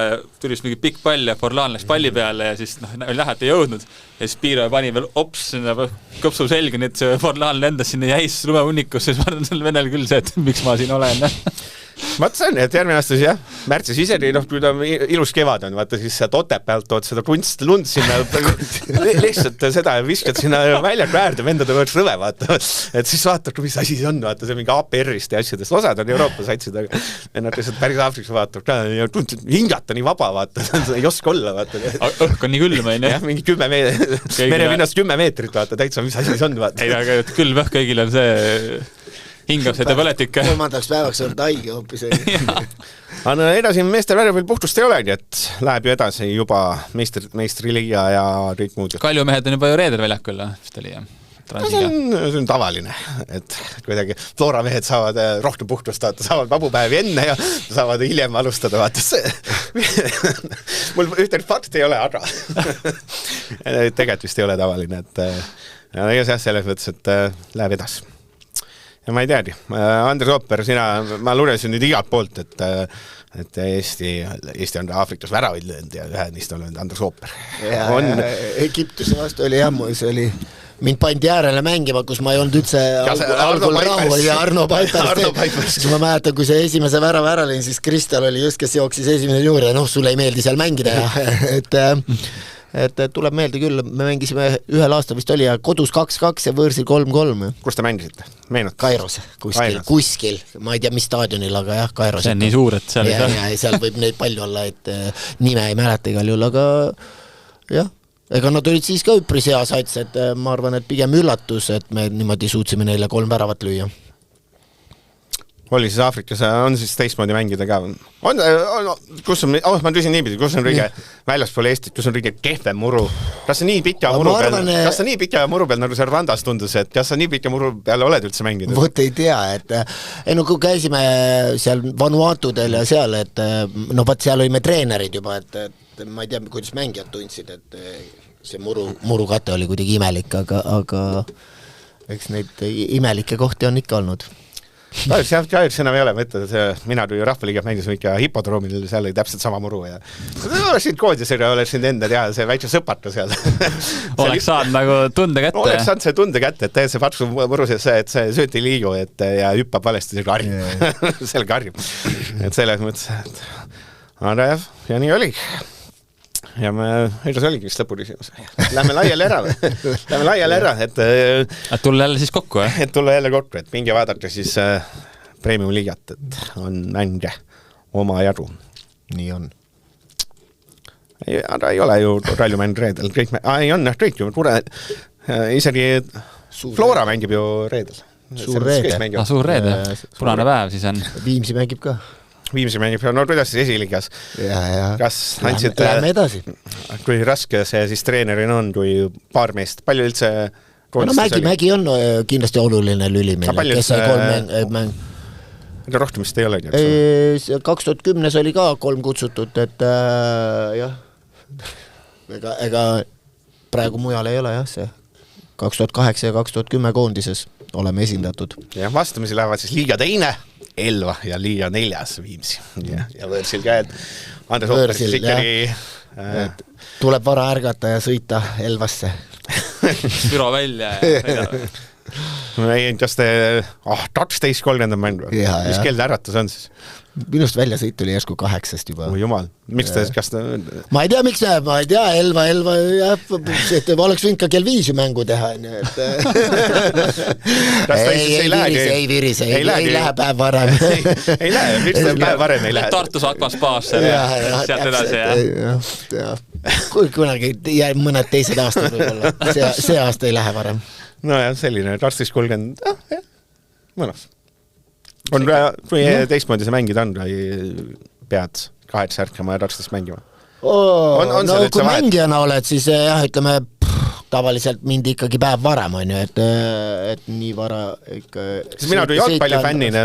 tulis mingi pikk pall ja Forlan läks palli peale ja siis oli näha, et ei jõudnud ja siis Piiro pani veel ops sinna kõpsu selga, nii et see Forlan lendas sinna jäis lumehunnikusse, siis ma arvan selle venel küll see, et miks ma siin olen. Vaata see on, et järgmine aasta siis jah, märtsis ise, kui ta ilus kevad on, vaata siis Otepäält tood seda punst lund sinna, lihtsalt seda viskad sinna väljaku äärde, vendade võrds rõve, vaata, et siis vaatad, mis asi see on, vaata, see mingi APR-ist ja asjadest, osad on Euroopas atsid, aga vennad lihtsalt päris Aafrikas vaatab ka ja hingata nii vaba, vaata, ei oska olla, vaata. Õhk on nii külm, on jah, mingi 10 merepinnast 10 meetrit, vaata, täitsa, mis asi see on, vaata. Ei, aga külm õhk kõigil on see hingab seda põletükke. 3. päevaks on haige hoopis. Aga edasi meestel veel puhtust ei ole, nii et läheb ju edasi juba meistriliiga ja kõik muud. Kaljumehed on juba ju reedel väljakul, vist oli jah. See on tavaline, et kuidagi Flora mehed saavad rohkem puhtust, saavad vabupäevi enne ja saavad hiljem alustada, vaata see. Mul ühte fakti ei ole, aga tegelikult vist ei ole tavaline, et selles mõttes, et läheb edasi. Ja ma ei teagi, Andres Ooper, ma lugesin nüüd igalt poolt, et Eesti on Aafrikas väravaid löönud ja ühe neist on löönud Andres Ooper. Egiptuse vastu oli jammu, see oli mind pandi äärele mängima, kus ma ei olnud üldse algul rahul ja Arno Paipast. Ma mäletan, kui see esimese värava ära lõin, siis Kristal oli just, kes jooksis esimene juurde ja sulle ei meeldi seal mängida ja et tuleb meelde küll, me mängisime ühel aastal vist oli ja kodus 2-2 ja võõrsil 3-3. Kus te mängisite? Kairos, kuskil, ma ei tea, mis staadionil, aga jah, Kairos. See on nii suur, et seal seal võib neid palju olla, et nime ei mäleta igal juhul, aga jah, ega nad olid siis ka üpris hea sats, et ma arvan, et pigem üllatus, et me niimoodi suutsime neile 3 väravat lüüa. Oli siis Aafrikas, on siis teistmoodi mängida ka? Kus on, ma küsin niipidi, kus on kõige väljaspool Eestit, kus on kõige kehvem muru? Kas see nii pika muru peal, nagu see Randas tundus, et kas sa nii pika muru peal oled üldse mängida? Võt ei tea, et kui käisime seal Vanuatudel ja seal, et seal olime treenerid juba, et ma ei tea, kuidas mängijad tundsid, et see murukate oli kuidagi imelik, aga eks neid imelikke kohti on ikka olnud. Kahjuks enam ei ole, mina kui rahvaliigat mängisin ikka hipodroomil, seal oli täpselt sama muru ja oleksin koodisega, oleksin enda teha see väikse sõpatu seal. Oleks saanud nagu tunde kätte. Oleks saanud see tunde kätte, et see patsu muru see, et see sööti liigu ja hüppab valesti, see karjub. Selle karjub. Et selles mõttes, et aga jah, ja nii oli. Ja me edas oligi vist lõpuküsimus. Lähme laiali ära, et tulla jälle siis kokku, Et tulla jälle kokku, et minge vaadata siis premium liigat, et on mänge oma jadu. Nii on. Aga ei ole ju palju mäng reedel. Ei on kõik ju, isegi Flora mängib ju reedel. Suur reede. Suur reede, punane päev siis on. Viimsi mängib ka. Viimsi mängib, no kuidas siis esiliigas? Kas andsid... Lähme edasi. Kui raske see siis treenerina on, kui paar meest, palju üldse... Mägi on kindlasti oluline lüli meil, kes sai 3 mäng. Rohkem vist ei ole. 2010 oli ka 3 kutsutud, et jah, ega praegu mujal ei ole jah see. 2008 ja 2010 koondises oleme esindatud. Ja vastamisi lähevad siis liiga 2, Elva ja liiga 4 Viimsi. Ja võõrsil käed. Andres Ooper siis ikkagi... Tuleb vara ärgata ja sõita Elvasse. Büro välja ja... Kas te... 12.30 on mäng? Mis kell äratus on siis? Minust välja sõit oli järsku 8 juba. Jumal, miks te... Ma ei tea, miks näeb, ma ei tea, Elva, et oleks võinud ka kell 5 mängu teha. Ei virise, ei lähe päev varem. Ei lähe, miks te päev varem ei lähe? Tartus Akvas Baas, sealt edasi. Kunagi jääb mõned teised aastad võib-olla. See aasta ei lähe varem. No jah, selline 12.30, mõnus. Kui teistmoodi see mängida on, pead 8 ärkama ja 12 mängima? Kui mängijana oled, siis jah, ütleme, tavaliselt mind ikkagi päev varem on ju, et nii vara ikka... Mina kui jalgpallifännina,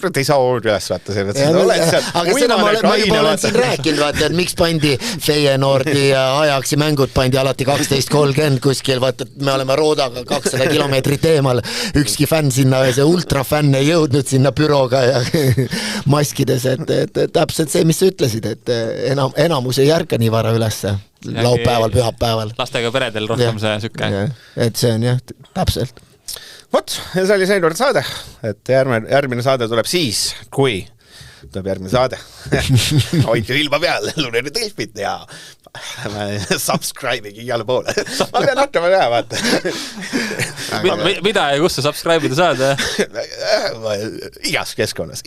ei saa üles vaata selle, aga seda ma juba olen siin rääkinud, vaata, et miks pandi Feyenoordi ja Ajaxi mängud pandi alati 12.30 kuskil, vaata, et me oleme Roodaga 200 kilomeetrit eemal, ükski fänn sinna, see ultrafänn ei jõudnud sinna bürooga ja maskides, et täpselt see, mis sa ütlesid, et enamus ei järka nii vara ülesse. Laupäeval, pühapäeval. Lastega peredel rohkem see sükke. Et see on jah, täpselt. Vot, ja see oli seekord saade, et järgmine saade tuleb siis, kui tuleb järgmine saade. Hoidke silma peal, Luneri Delfit ja subscribe'igi igale poole. Ma pean hakkama vaata. mida ja kus sa subscribe ida saad? Igas keskkonnas.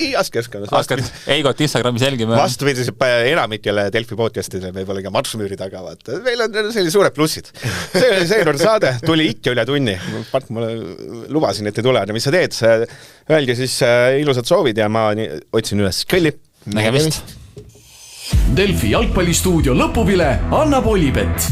Hakkad Eigot Instagramis jälgima? Vastupidi enamikele Delfi podcastidele võib-olla ka marsumüüri tagavad. Meil on sellised suured plussid. See kord saade tuli ikka üle tunni. Ma lubasin, et ei tule. Mis sa teed? Öelge siis ilusad soovid ja ma otsin üles kõlli. Nägemist. Delfi jalgpallistuudio lõpuvile annab Olipet.